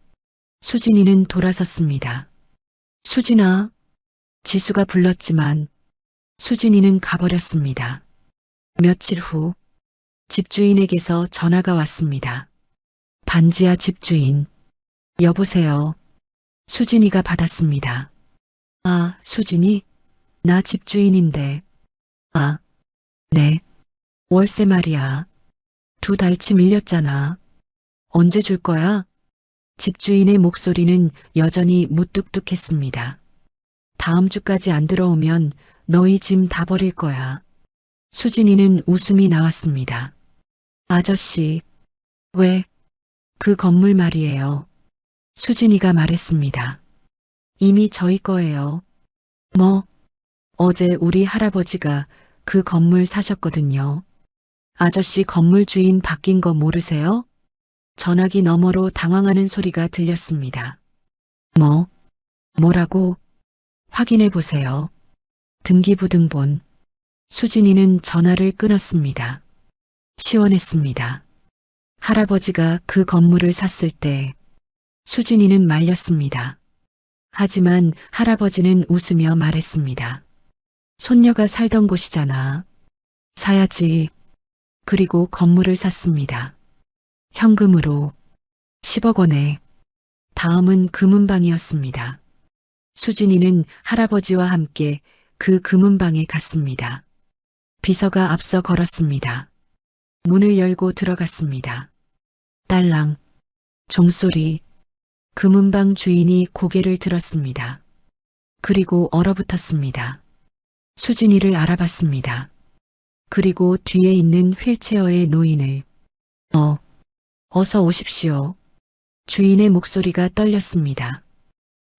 수진이는 돌아섰습니다. 수진아. 지수가 불렀지만 수진이는 가버렸습니다. 며칠 후 집주인에게서 전화가 왔습니다. 반지하 집주인. 여보세요. 수진이가 받았습니다. 아, 수진이? 나 집주인인데. 아, 네. 월세 말이야. 2달치 밀렸잖아. 언제 줄 거야? 집주인의 목소리는 여전히 무뚝뚝했습니다. 다음 주까지 안 들어오면 너희 짐 다 버릴 거야. 수진이는 웃음이 나왔습니다. 아저씨, 왜? 그 건물 말이에요. 수진이가 말했습니다. 이미 저희 거예요. 뭐? 어제 우리 할아버지가 그 건물 사셨거든요. 아저씨 건물 주인 바뀐 거 모르세요? 전화기 너머로 당황하는 소리가 들렸습니다. 뭐라고? 확인해 보세요. 등기부등본. 수진이는 전화를 끊었습니다. 시원했습니다. 할아버지가 그 건물을 샀을 때 수진이는 말렸습니다. 하지만 할아버지는 웃으며 말했습니다. 손녀가 살던 곳이잖아. 사야지. 그리고 건물을 샀습니다. 현금으로 10억 원에. 다음은 금은방이었습니다. 수진이는 할아버지와 함께 그 금은방에 갔습니다. 비서가 앞서 걸었습니다. 문을 열고 들어갔습니다. 딸랑. 종소리. 금은방 주인이 고개를 들었습니다. 그리고 얼어붙었습니다. 수진이를 알아봤습니다. 그리고 뒤에 있는 휠체어의 노인을. 어서 오십시오. 주인의 목소리가 떨렸습니다.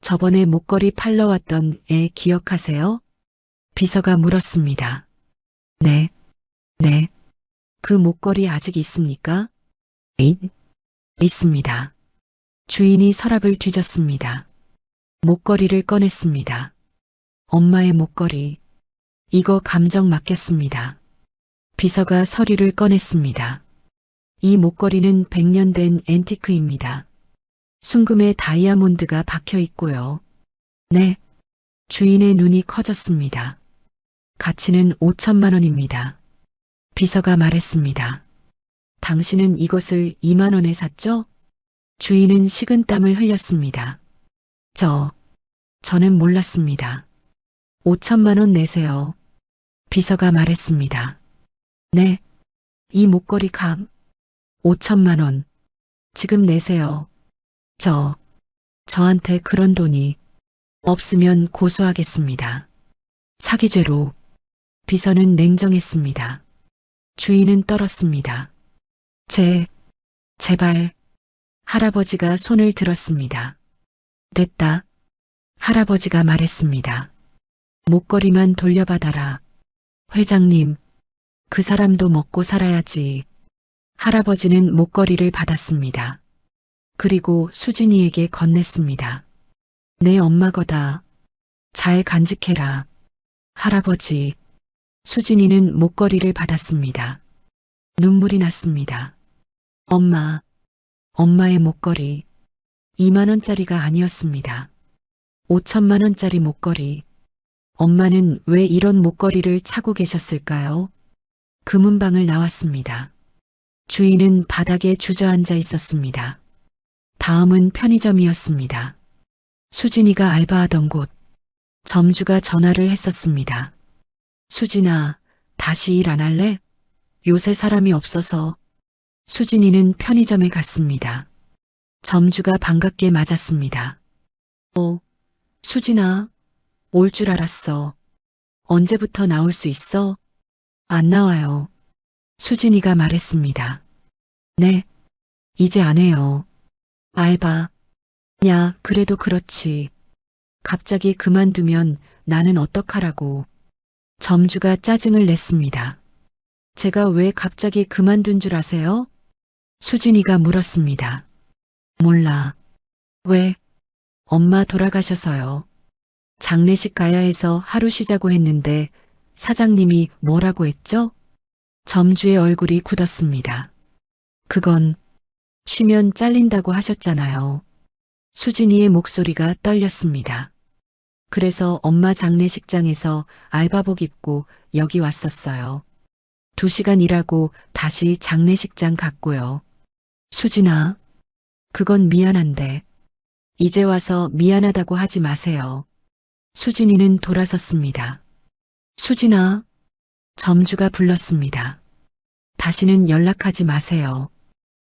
저번에 목걸이 팔러 왔던 애 기억하세요? 비서가 물었습니다. 네. 그 목걸이 아직 있습니까? 있습니다. 주인이 서랍을 뒤졌습니다. 목걸이를 꺼냈습니다. 엄마의 목걸이. 이거 감정 맡겼습니다. 비서가 서류를 꺼냈습니다. 이 목걸이는 100년 된 앤티크입니다. 순금에 다이아몬드가 박혀 있고요. 네. 주인의 눈이 커졌습니다. 가치는 5천만 원입니다. 비서가 말했습니다. 당신은 이것을 2만 원에 샀죠? 주인은 식은땀을 흘렸습니다. 저는 몰랐습니다. 5천만 원 내세요. 비서가 말했습니다. 네. 이 목걸이 값 5천만 원. 지금 내세요. 저한테 그런 돈이 없으면 고소하겠습니다. 사기죄로. 비서는 냉정했습니다. 주인은 떨었습니다. 제발. 할아버지가 손을 들었습니다. 됐다. 할아버지가 말했습니다. 목걸이만 돌려받아라. 회장님, 그 사람도 먹고 살아야지. 할아버지는 목걸이를 받았습니다. 그리고 수진이에게 건넸습니다. 내 엄마 거다. 잘 간직해라. 할아버지. 수진이는 목걸이를 받았습니다. 눈물이 났습니다. 엄마의 목걸이. 2만 원짜리가 아니었습니다. 5천만 원짜리 목걸이. 엄마는 왜 이런 목걸이를 차고 계셨을까요? 금은방을 나왔습니다. 주인은 바닥에 주저앉아 있었습니다. 다음은 편의점이었습니다. 수진이가 알바하던 곳. 점주가 전화를 했었습니다. 수진아, 다시 일 안 할래? 요새 사람이 없어서. 수진이는 편의점에 갔습니다. 점주가 반갑게 맞았습니다. 수진아, 올 줄 알았어. 언제부터 나올 수 있어? 안 나와요. 수진이가 말했습니다. 네, 이제 안 해요. 알바. 야, 그래도 그렇지. 갑자기 그만두면 나는 어떡하라고. 점주가 짜증을 냈습니다. 제가 왜 갑자기 그만둔 줄 아세요? 수진이가 물었습니다. 몰라. 왜? 엄마 돌아가셔서요. 장례식 가야 해서 하루 쉬자고 했는데 사장님이 뭐라고 했죠? 점주의 얼굴이 굳었습니다. 그건 쉬면 잘린다고 하셨잖아요. 수진이의 목소리가 떨렸습니다. 그래서 엄마 장례식장에서 알바복 입고 여기 왔었어요. 2시간 일하고 다시 장례식장 갔고요. 수진아, 그건 미안한데 이제 와서 미안하다고 하지 마세요. 수진이는 돌아섰습니다. 수진아, 점주가 불렀습니다. 다시는 연락하지 마세요.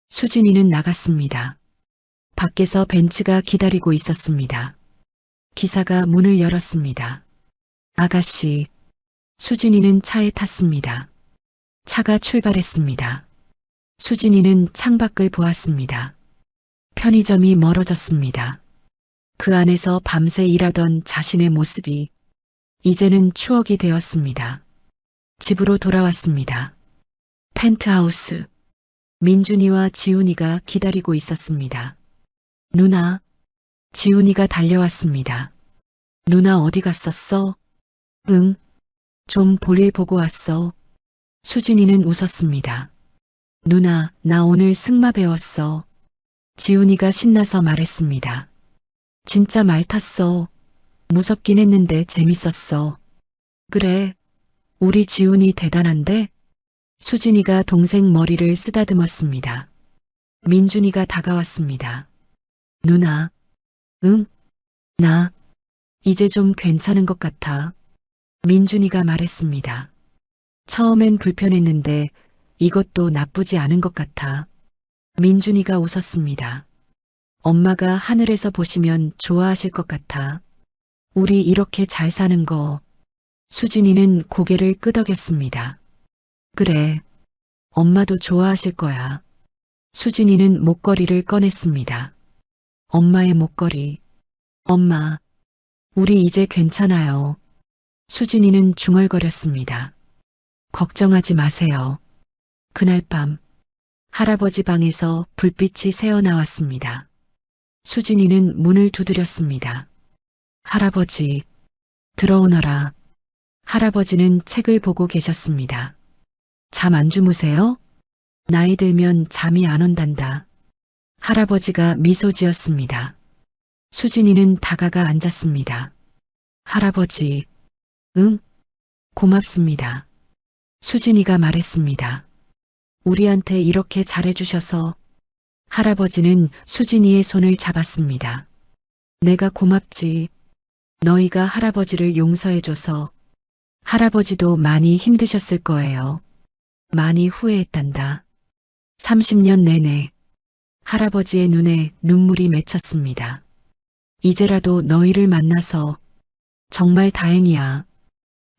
수진이는 나갔습니다. 밖에서 벤츠가 기다리고 있었습니다. 기사가 문을 열었습니다. 아가씨. 수진이는 차에 탔습니다. 차가 출발했습니다. 수진이는 창밖을 보았습니다. 편의점이 멀어졌습니다. 그 안에서 밤새 일하던 자신의 모습이 이제는 추억이 되었습니다. 집으로 돌아왔습니다. 펜트하우스. 민준이와 지훈이가 기다리고 있었습니다. 누나. 지훈이가 달려왔습니다. 누나 어디 갔었어? 응. 좀 볼일 보고 왔어. 수진이는 웃었습니다. 누나, 나 오늘 승마 배웠어. 지훈이가 신나서 말했습니다. 진짜 말 탔어. 무섭긴 했는데 재밌었어. 그래. 우리 지훈이 대단한데? 수진이가 동생 머리를 쓰다듬었습니다. 민준이가 다가왔습니다. 누나. 응? 나 이제 좀 괜찮은 것 같아. 민준이가 말했습니다. 처음엔 불편했는데 이것도 나쁘지 않은 것 같아. 민준이가 웃었습니다. 엄마가 하늘에서 보시면 좋아하실 것 같아. 우리 이렇게 잘 사는 거. 수진이는 고개를 끄덕였습니다. 그래. 엄마도 좋아하실 거야. 수진이는 목걸이를 꺼냈습니다. 엄마의 목걸이. 엄마, 우리 이제 괜찮아요. 수진이는 중얼거렸습니다. 걱정하지 마세요. 그날 밤, 할아버지 방에서 불빛이 새어나왔습니다. 수진이는 문을 두드렸습니다. 할아버지, 들어오너라. 할아버지는 책을 보고 계셨습니다. 잠 안 주무세요? 나이 들면 잠이 안 온단다. 할아버지가 미소 지었습니다. 수진이는 다가가 앉았습니다. 할아버지, 응? 고맙습니다. 수진이가 말했습니다. 우리한테 이렇게 잘해주셔서. 할아버지는 수진이의 손을 잡았습니다. 내가 고맙지. 너희가 할아버지를 용서해줘서. 할아버지도 많이 힘드셨을 거예요. 많이 후회했단다. 30년 내내 할아버지의 눈에 눈물이 맺혔습니다. 이제라도 너희를 만나서 정말 다행이야.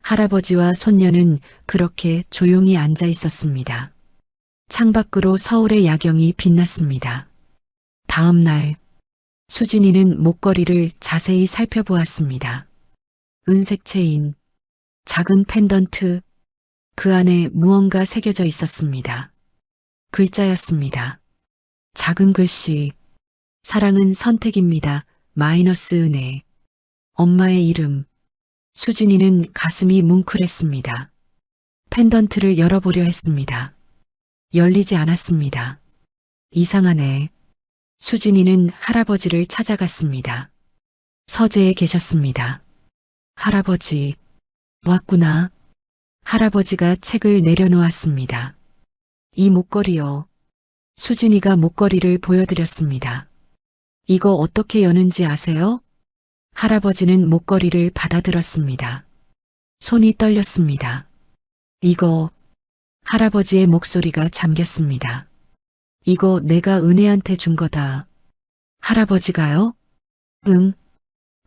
할아버지와 손녀는 그렇게 조용히 앉아 있었습니다. 창밖으로 서울의 야경이 빛났습니다. 다음 날 수진이는 목걸이를 자세히 살펴보았습니다. 은색 체인, 작은 펜던트, 그 안에 무언가 새겨져 있었습니다. 글자였습니다. 작은 글씨, 사랑은 선택입니다. 마이너스 은혜. 엄마의 이름. 수진이는 가슴이 뭉클했습니다. 펜던트를 열어보려 했습니다. 열리지 않았습니다. 이상하네. 수진이는 할아버지를 찾아갔습니다. 서재에 계셨습니다. 할아버지, 왔구나. 할아버지가 책을 내려놓았습니다. 이 목걸이요. 수진이가 목걸이를 보여드렸습니다. 이거 어떻게 여는지 아세요? 할아버지는 목걸이를 받아들었습니다. 손이 떨렸습니다. 이거, 할아버지의 목소리가 잠겼습니다. 이거 내가 은혜한테 준 거다. 할아버지가요? 응.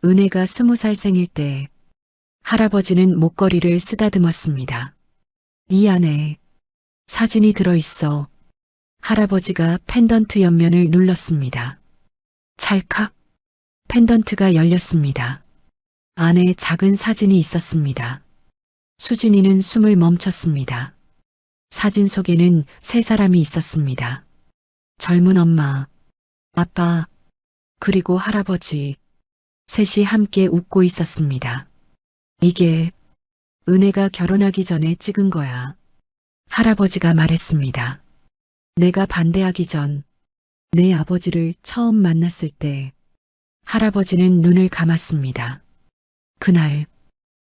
은혜가 20살 생일 때 할아버지는 목걸이를 쓰다듬었습니다. 이 안에 사진이 들어있어. 할아버지가 펜던트 옆면을 눌렀습니다. 찰칵. 펜던트가 열렸습니다. 안에 작은 사진이 있었습니다. 수진이는 숨을 멈췄습니다. 사진 속에는 세 사람이 있었습니다. 젊은 엄마, 아빠, 그리고 할아버지. 셋이 함께 웃고 있었습니다. 이게 은혜가 결혼하기 전에 찍은 거야. 할아버지가 말했습니다. 내가 반대하기 전 내 아버지를 처음 만났을 때 할아버지는 눈을 감았습니다. 그날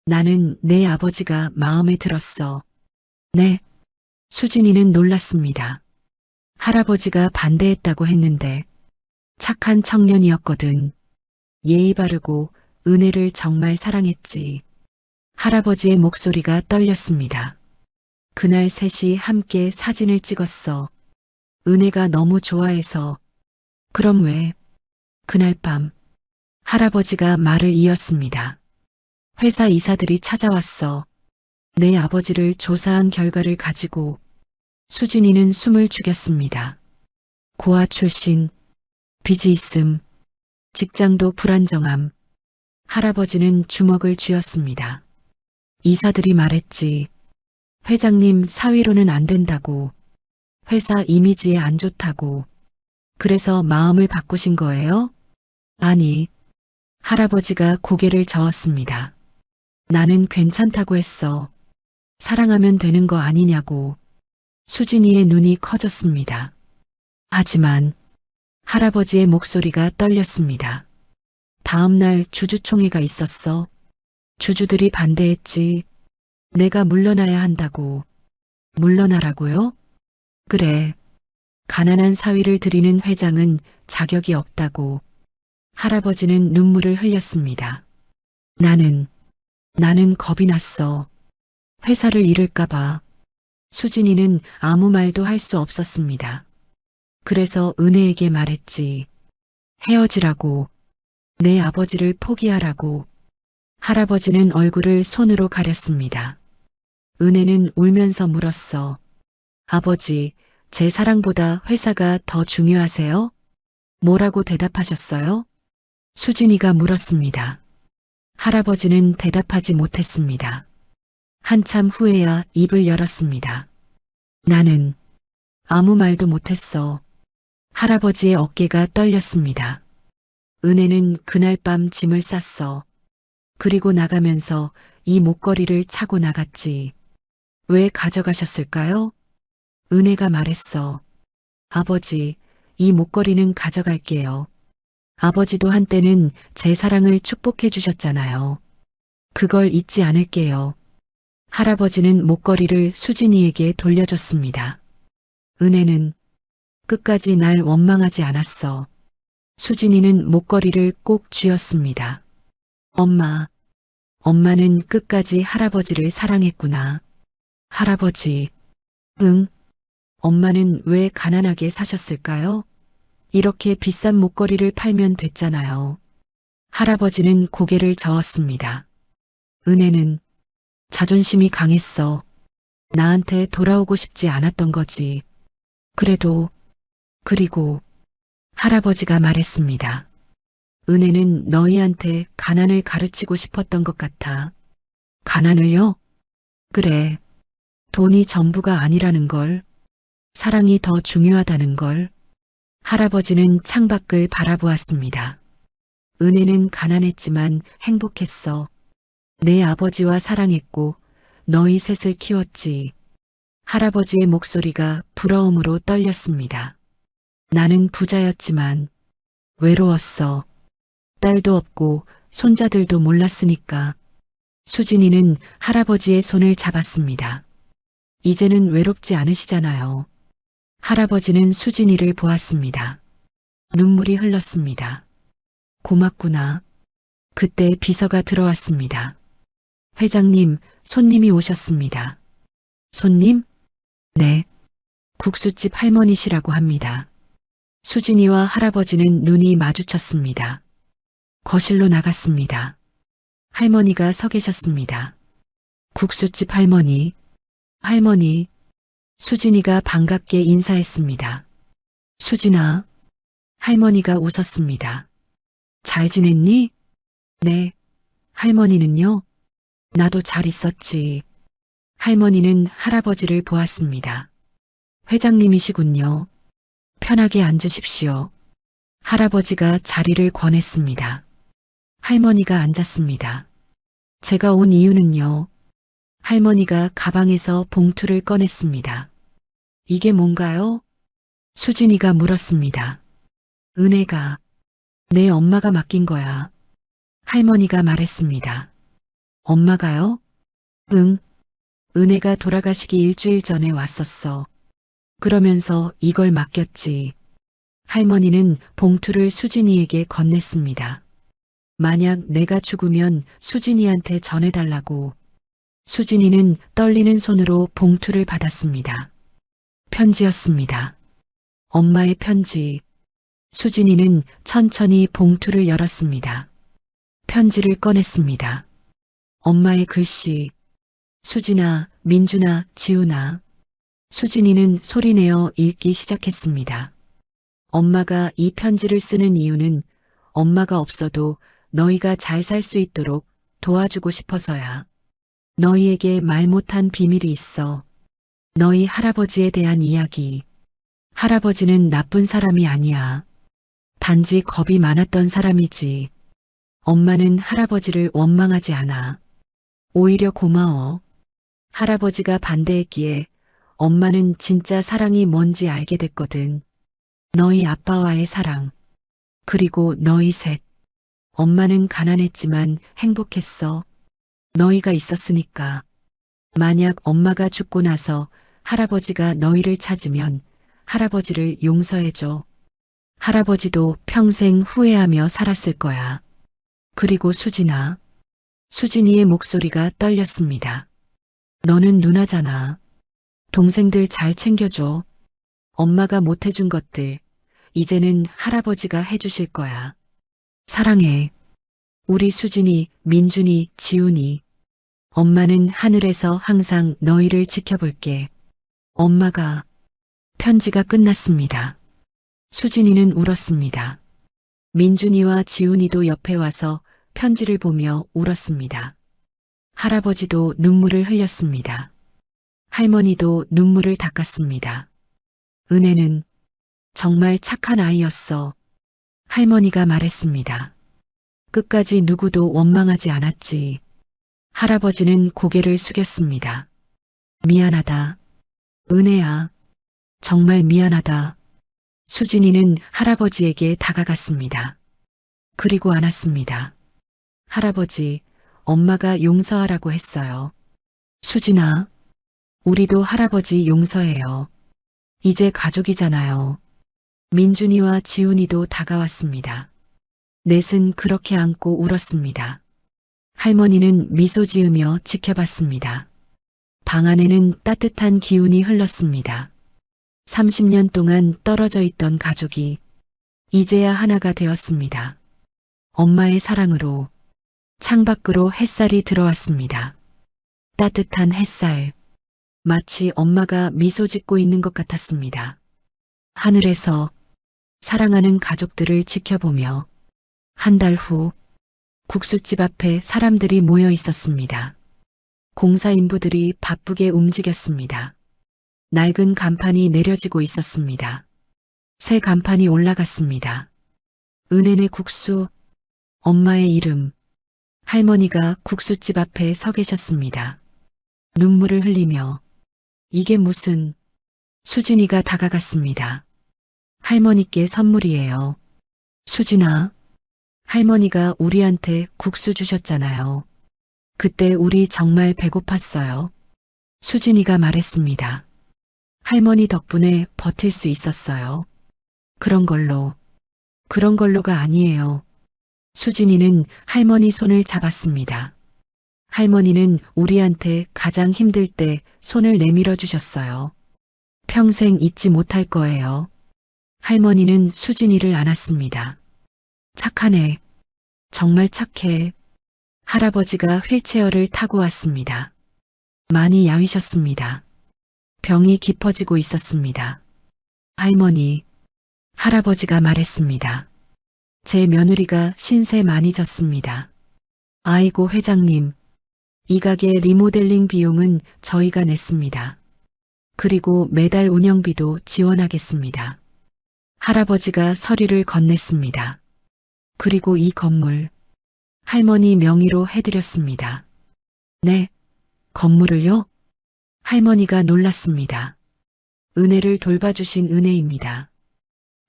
나는 내 아버지가 마음에 들었어. 네. 수진이는 놀랐습니다. 할아버지가 반대했다고 했는데 착한 청년이었거든. 예의 바르고 은혜를 정말 사랑했지. 할아버지의 목소리가 떨렸습니다. 그날 셋이 함께 사진을 찍었어. 은혜가 너무 좋아해서. 그럼 왜? 그날 밤 할아버지가 말을 이었습니다. 회사 이사들이 찾아왔어. 내 아버지를 조사한 결과를 가지고. 수진이는 숨을 죽였습니다. 고아 출신, 빚이 있음, 직장도 불안정함. 할아버지는 주먹을 쥐었습니다. 이사들이 말했지. 회장님 사위로는 안 된다고. 회사 이미지에 안 좋다고. 그래서 마음을 바꾸신 거예요? 아니. 할아버지가 고개를 저었습니다. 나는 괜찮다고 했어. 사랑하면 되는 거 아니냐고. 수진이의 눈이 커졌습니다. 하지만 할아버지의 목소리가 떨렸습니다. 다음 날 주주총회가 있었어. 주주들이 반대했지. 내가 물러나야 한다고. 물러나라고요? 그래. 가난한 사위를 들이는 회장은 자격이 없다고. 할아버지는 눈물을 흘렸습니다. 나는 겁이 났어. 회사를 잃을까봐. 수진이는 아무 말도 할 수 없었습니다. 그래서 은혜에게 말했지. 헤어지라고. 내 아버지를 포기하라고. 할아버지는 얼굴을 손으로 가렸습니다. 은혜는 울면서 물었어. 아버지, 제 사랑보다 회사가 더 중요하세요? 뭐라고 대답하셨어요? 수진이가 물었습니다. 할아버지는 대답하지 못했습니다. 한참 후에야 입을 열었습니다. 나는 아무 말도 못했어. 할아버지의 어깨가 떨렸습니다. 은혜는 그날 밤 짐을 쌌어. 그리고 나가면서 이 목걸이를 차고 나갔지. 왜 가져가셨을까요? 은혜가 말했어. 아버지, 이 목걸이는 가져갈게요. 아버지도 한때는 제 사랑을 축복해 주셨잖아요. 그걸 잊지 않을게요. 할아버지는 목걸이를 수진이에게 돌려줬습니다. 은혜는 끝까지 날 원망하지 않았어. 수진이는 목걸이를 꼭 쥐었습니다. 엄마는 끝까지 할아버지를 사랑했구나. 할아버지, 응, 엄마는 왜 가난하게 사셨을까요? 이렇게 비싼 목걸이를 팔면 됐잖아요. 할아버지는 고개를 저었습니다. 은혜는 자존심이 강했어. 나한테 돌아오고 싶지 않았던 거지. 그리고 할아버지가 말했습니다. 은혜는 너희한테 가난을 가르치고 싶었던 것 같아. 가난을요? 그래. 돈이 전부가 아니라는 걸. 사랑이 더 중요하다는 걸. 할아버지는 창밖을 바라보았습니다. 은혜는 가난했지만 행복했어. 내 아버지와 사랑했고 너희 셋을 키웠지. 할아버지의 목소리가 부러움으로 떨렸습니다. 나는 부자였지만 외로웠어. 딸도 없고 손자들도 몰랐으니까. 수진이는 할아버지의 손을 잡았습니다. 이제는 외롭지 않으시잖아요. 할아버지는 수진이를 보았습니다. 눈물이 흘렀습니다. 고맙구나. 그때 비서가 들어왔습니다. 회장님, 손님이 오셨습니다. 손님? 네. 국수집 할머니시라고 합니다. 수진이와 할아버지는 눈이 마주쳤습니다. 거실로 나갔습니다. 할머니가 서 계셨습니다. 국수집 할머니. 할머니. 수진이가 반갑게 인사했습니다. 수진아. 할머니가 웃었습니다. 잘 지냈니? 네. 할머니는요? 나도 잘 있었지. 할머니는 할아버지를 보았습니다. 회장님이시군요. 편하게 앉으십시오. 할아버지가 자리를 권했습니다. 할머니가 앉았습니다. 제가 온 이유는요. 할머니가 가방에서 봉투를 꺼냈습니다. 이게 뭔가요? 수진이가 물었습니다. 은혜가 내 엄마가 맡긴 거야. 할머니가 말했습니다. 엄마가요? 응. 은혜가 돌아가시기 일주일 전에 왔었어. 그러면서 이걸 맡겼지. 할머니는 봉투를 수진이에게 건넸습니다. 만약 내가 죽으면 수진이한테 전해달라고. 수진이는 떨리는 손으로 봉투를 받았습니다. 편지였습니다. 엄마의 편지. 수진이는 천천히 봉투를 열었습니다. 편지를 꺼냈습니다. 엄마의 글씨. 수진아, 민준아, 지훈아. 수진이는 소리내어 읽기 시작했습니다. 엄마가 이 편지를 쓰는 이유는 엄마가 없어도 너희가 잘 살 수 있도록 도와주고 싶어서야. 너희에게 말 못한 비밀이 있어. 너희 할아버지에 대한 이야기. 할아버지는 나쁜 사람이 아니야. 단지 겁이 많았던 사람이지. 엄마는 할아버지를 원망하지 않아. 오히려 고마워. 할아버지가 반대했기에 엄마는 진짜 사랑이 뭔지 알게 됐거든. 너희 아빠와의 사랑. 그리고 너희 셋. 엄마는 가난했지만 행복했어. 너희가 있었으니까. 만약 엄마가 죽고 나서 할아버지가 너희를 찾으면 할아버지를 용서해줘. 할아버지도 평생 후회하며 살았을 거야. 그리고 수진아. 수진이의 목소리가 떨렸습니다. 너는 누나잖아. 동생들 잘 챙겨줘. 엄마가 못해준 것들 이제는 할아버지가 해주실 거야. 사랑해. 우리 수진이, 민준이, 지훈이. 엄마는 하늘에서 항상 너희를 지켜볼게. 엄마가. 편지가 끝났습니다. 수진이는 울었습니다. 민준이와 지훈이도 옆에 와서 편지를 보며 울었습니다. 할아버지도 눈물을 흘렸습니다. 할머니도 눈물을 닦았습니다. 은혜는 정말 착한 아이였어. 할머니가 말했습니다. 끝까지 누구도 원망하지 않았지. 할아버지는 고개를 숙였습니다. 미안하다. 은혜야. 정말 미안하다. 수진이는 할아버지에게 다가갔습니다. 그리고 안았습니다. 할아버지, 엄마가 용서하라고 했어요. 수진아, 우리도 할아버지 용서해요. 이제 가족이잖아요. 민준이와 지훈이도 다가왔습니다. 넷은 그렇게 안고 울었습니다. 할머니는 미소 지으며 지켜봤습니다. 방 안에는 따뜻한 기운이 흘렀습니다. 30년 동안 떨어져 있던 가족이 이제야 하나가 되었습니다. 엄마의 사랑으로 창밖으로 햇살이 들어왔습니다. 따뜻한 햇살. 마치 엄마가 미소 짓고 있는 것 같았습니다. 하늘에서 사랑하는 가족들을 지켜보며 한 달 후 국수집 앞에 사람들이 모여 있었습니다. 공사인부들이 바쁘게 움직였습니다. 낡은 간판이 내려지고 있었습니다. 새 간판이 올라갔습니다. 은혜네 국수, 엄마의 이름. 할머니가 국수집 앞에 서 계셨습니다. 눈물을 흘리며 이게 무슨... 수진이가 다가갔습니다. 할머니께 선물이에요. 수진아, 할머니가 우리한테 국수 주셨잖아요. 그때 우리 정말 배고팠어요. 수진이가 말했습니다. 할머니 덕분에 버틸 수 있었어요. 그런 걸로가 아니에요. 수진이는 할머니 손을 잡았습니다. 할머니는 우리한테 가장 힘들 때 손을 내밀어 주셨어요. 평생 잊지 못할 거예요. 할머니는 수진이를 안았습니다. 착하네. 정말 착해. 할아버지가 휠체어를 타고 왔습니다. 많이 야위셨습니다. 병이 깊어지고 있었습니다. 할머니, 할아버지가 말했습니다. 제 며느리가 신세 많이 졌습니다. 아이고 회장님, 이 가게 리모델링 비용은 저희가 냈습니다. 그리고 매달 운영비도 지원하겠습니다. 할아버지가 서류를 건넸습니다. 그리고 이 건물, 할머니 명의로 해드렸습니다. 네, 건물을요? 할머니가 놀랐습니다. 은혜를 돌봐주신 은혜입니다.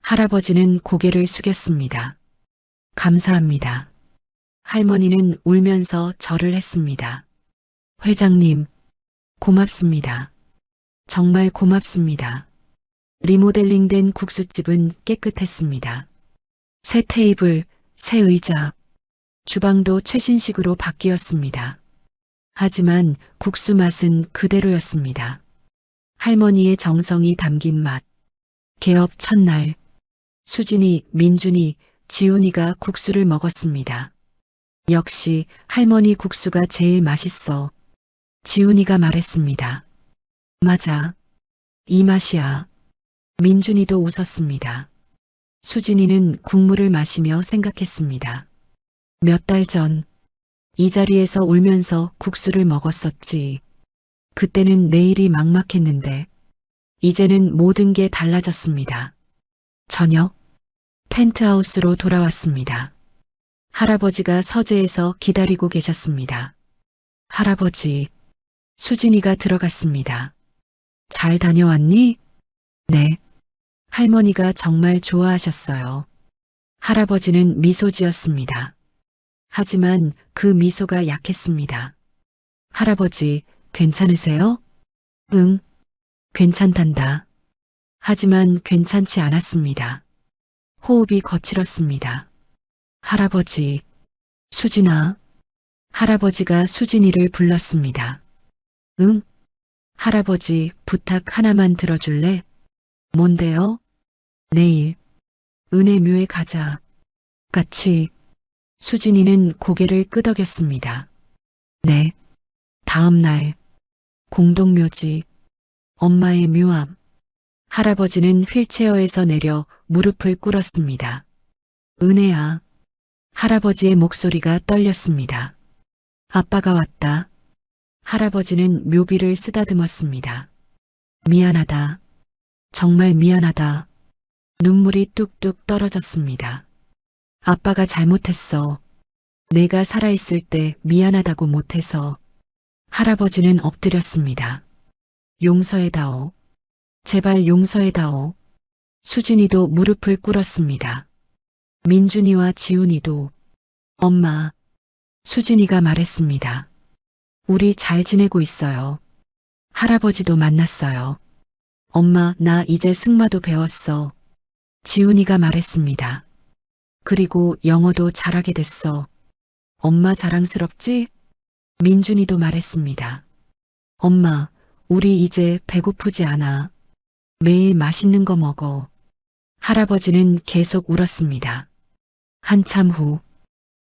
할아버지는 고개를 숙였습니다. 감사합니다. 할머니는 울면서 절을 했습니다. 회장님, 고맙습니다. 정말 고맙습니다. 리모델링된 국수집은 깨끗했습니다. 새 테이블, 새 의자, 주방도 최신식으로 바뀌었습니다. 하지만 국수 맛은 그대로였습니다. 할머니의 정성이 담긴 맛. 개업 첫날, 수진이, 민준이, 지훈이가 국수를 먹었습니다. 역시 할머니 국수가 제일 맛있어. 지훈이가 말했습니다. 맞아. 이 맛이야. 민준이도 웃었습니다. 수진이는 국물을 마시며 생각했습니다. 몇 달 전, 이 자리에서 울면서 국수를 먹었었지. 그때는 내일이 막막했는데, 이제는 모든 게 달라졌습니다. 저녁, 펜트하우스로 돌아왔습니다. 할아버지가 서재에서 기다리고 계셨습니다. 할아버지, 수진이가 들어갔습니다. 잘 다녀왔니? 네. 할머니가 정말 좋아하셨어요. 할아버지는 미소 지었습니다. 하지만 그 미소가 약했습니다. 할아버지, 괜찮으세요? 응, 괜찮단다. 하지만 괜찮지 않았습니다. 호흡이 거칠었습니다. 할아버지, 수진아. 할아버지가 수진이를 불렀습니다. 응? 할아버지, 부탁 하나만 들어줄래? 뭔데요? 내일, 은혜묘에 가자. 같이. 수진이는 고개를 끄덕였습니다. 네. 다음 날, 공동묘지, 엄마의 묘암. 할아버지는 휠체어에서 내려 무릎을 꿇었습니다. 은혜야. 할아버지의 목소리가 떨렸습니다. 아빠가 왔다. 할아버지는 묘비를 쓰다듬었습니다. 미안하다. 정말 미안하다. 눈물이 뚝뚝 떨어졌습니다. 아빠가 잘못했어. 내가 살아있을 때 미안하다고 못해서. 할아버지는 엎드렸습니다. 용서해다오. 제발 용서해다오. 수진이도 무릎을 꿇었습니다. 민준이와 지훈이도. 엄마, 수진이가 말했습니다. 우리 잘 지내고 있어요. 할아버지도 만났어요. 엄마, 나 이제 승마도 배웠어. 지훈이가 말했습니다. 그리고 영어도 잘하게 됐어. 엄마 자랑스럽지? 민준이도 말했습니다. 엄마, 우리 이제 배고프지 않아. 매일 맛있는 거 먹어. 할아버지는 계속 울었습니다. 한참 후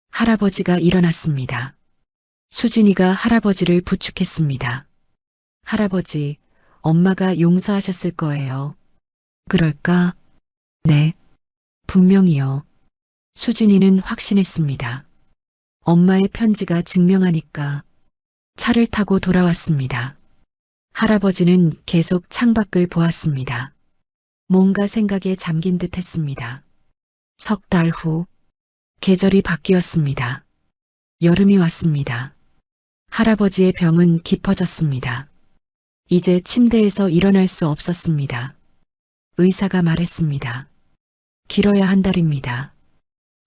할아버지가 일어났습니다. 수진이가 할아버지를 부축했습니다. 할아버지, 엄마가 용서하셨을 거예요. 그럴까? 네, 분명히요. 수진이는 확신했습니다. 엄마의 편지가 증명하니까 차를 타고 돌아왔습니다. 할아버지는 계속 창밖을 보았습니다. 뭔가 생각에 잠긴 듯 했습니다. 석 달 후, 계절이 바뀌었습니다. 여름이 왔습니다. 할아버지의 병은 깊어졌습니다. 이제 침대에서 일어날 수 없었습니다. 의사가 말했습니다. 길어야 한 달입니다.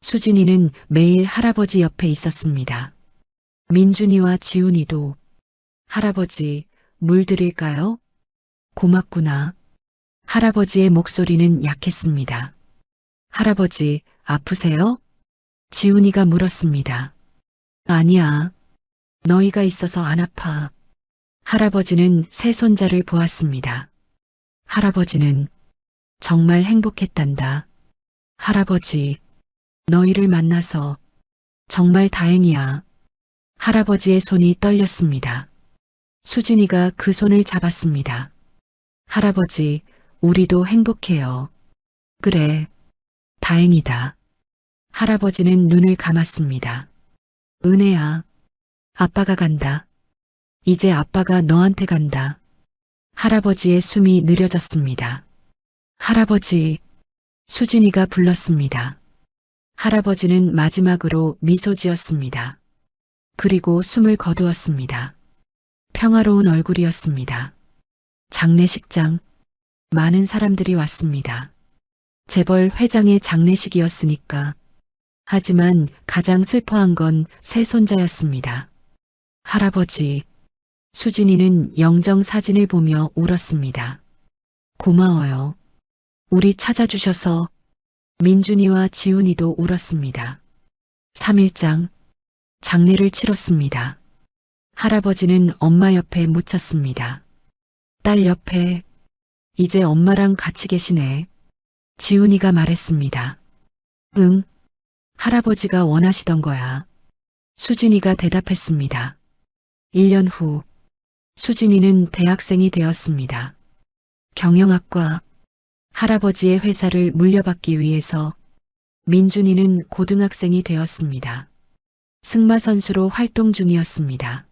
수진이는 매일 할아버지 옆에 있었습니다. 민준이와 지훈이도. 할아버지, 물 드릴까요? 고맙구나. 할아버지의 목소리는 약했습니다. 할아버지, 아프세요? 지훈이가 물었습니다. 아니야. 너희가 있어서 안 아파. 할아버지는 새 손자를 보았습니다. 할아버지는 정말 행복했단다. 할아버지, 너희를 만나서 정말 다행이야. 할아버지의 손이 떨렸습니다. 수진이가 그 손을 잡았습니다. 할아버지, 우리도 행복해요. 그래, 다행이다. 할아버지는 눈을 감았습니다. 은혜야, 아빠가 간다. 이제 아빠가 너한테 간다. 할아버지의 숨이 느려졌습니다. 할아버지, 수진이가 불렀습니다. 할아버지는 마지막으로 미소 지었습니다. 그리고 숨을 거두었습니다. 평화로운 얼굴이었습니다. 장례식장, 많은 사람들이 왔습니다. 재벌 회장의 장례식이었으니까. 하지만 가장 슬퍼한 건 새 손자였습니다. 할아버지, 수진이는 영정 사진을 보며 울었습니다. 고마워요. 우리 찾아주셔서. 민준이와 지훈이도 울었습니다. 3일장, 장례를 치렀습니다. 할아버지는 엄마 옆에 묻혔습니다. 딸 옆에, 이제 엄마랑 같이 계시네. 지훈이가 말했습니다. 응, 할아버지가 원하시던 거야. 수진이가 대답했습니다. 1년 후, 수진이는 대학생이 되었습니다. 경영학과, 할아버지의 회사를 물려받기 위해서 민준이는 고등학생이 되었습니다. 승마 선수로 활동 중이었습니다.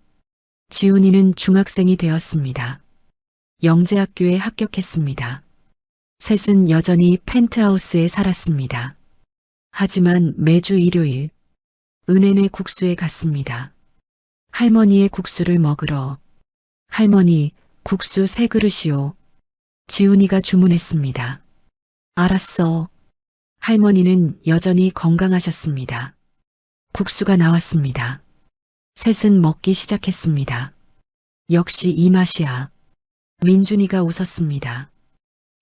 지훈이는 중학생이 되었습니다. 영재학교에 합격했습니다. 셋은 여전히 펜트하우스에 살았습니다. 하지만 매주 일요일 은혜네 국수에 갔습니다. 할머니의 국수를 먹으러. 할머니, 국수 3그릇이요. 지훈이가 주문했습니다. 알았어. 할머니는 여전히 건강하셨습니다. 국수가 나왔습니다. 셋은 먹기 시작했습니다. 역시 이 맛이야. 민준이가 웃었습니다.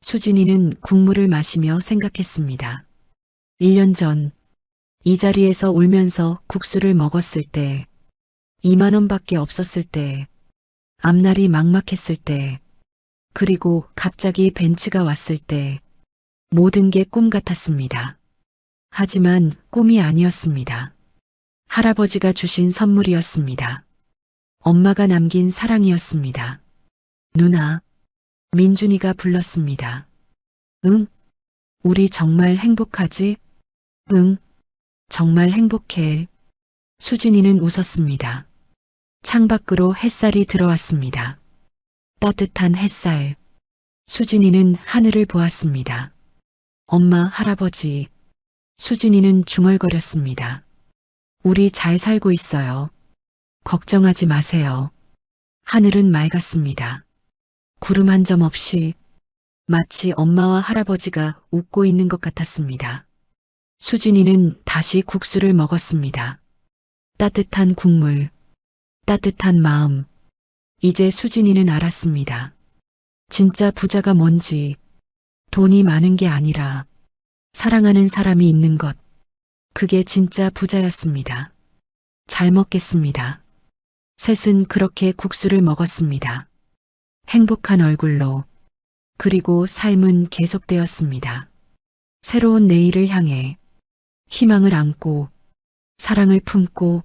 수진이는 국물을 마시며 생각했습니다. 1년 전, 이 자리에서 울면서 국수를 먹었을 때, 2만 원밖에 없었을 때, 앞날이 막막했을 때, 그리고 갑자기 벤츠가 왔을 때, 모든 게 꿈 같았습니다. 하지만 꿈이 아니었습니다. 할아버지가 주신 선물이었습니다. 엄마가 남긴 사랑이었습니다. 누나, 민준이가 불렀습니다. 응? 우리 정말 행복하지? 응, 정말 행복해. 수진이는 웃었습니다. 창밖으로 햇살이 들어왔습니다. 따뜻한 햇살. 수진이는 하늘을 보았습니다. 엄마, 할아버지. 수진이는 중얼거렸습니다. 우리 잘 살고 있어요. 걱정하지 마세요. 하늘은 맑았습니다. 구름 한 점 없이 마치 엄마와 할아버지가 웃고 있는 것 같았습니다. 수진이는 다시 국수를 먹었습니다. 따뜻한 국물, 따뜻한 마음. 이제 수진이는 알았습니다. 진짜 부자가 뭔지, 돈이 많은 게 아니라 사랑하는 사람이 있는 것. 그게 진짜 부자였습니다. 잘 먹겠습니다. 셋은 그렇게 국수를 먹었습니다. 행복한 얼굴로. 그리고 삶은 계속되었습니다. 새로운 내일을 향해 희망을 안고 사랑을 품고